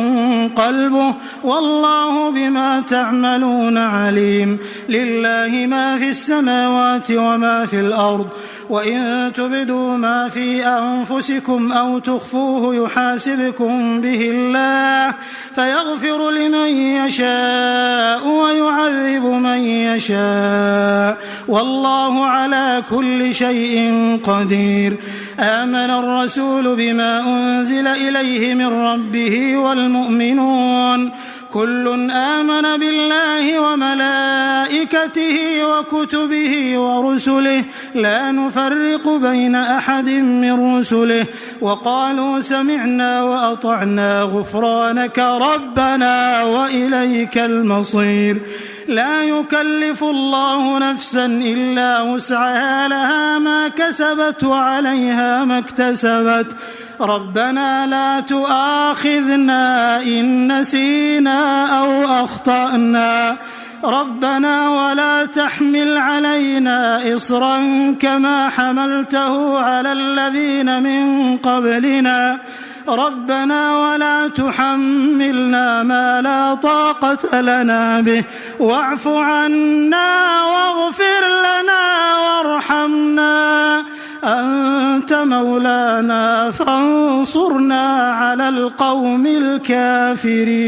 [SPEAKER 1] قلبه والله بما تعملون عليم. لله ما في السماوات وما في الأرض وإن تبدوا ما في أنفسكم أو تخفوه يحاسبكم به الله فيغفر لمن يشاء ويعذب من يشاء والله على كل شيء قدير. آمن الرسول بما أنزل إليه من ربه والمؤمنون كل آمن بالله وملائكته وكتبه ورسله لا نفرق بين أحد من رسله وقالوا سمعنا وأطعنا غفرانك ربنا وإليك المصير. لا يكلف الله نفسا إلا وسعها لها ما كسبت وعليها ما اكتسبت ربنا لا تؤاخذنا إن نسينا أو أخطأنا ربنا ولا تحمل علينا إصرا كما حملته على الذين من قبلنا ربنا ولا تحملنا ما لا طاقة لنا به واعف عنا واغفر لنا وارحمنا أنت مولانا فانصرنا على القوم الكافرين.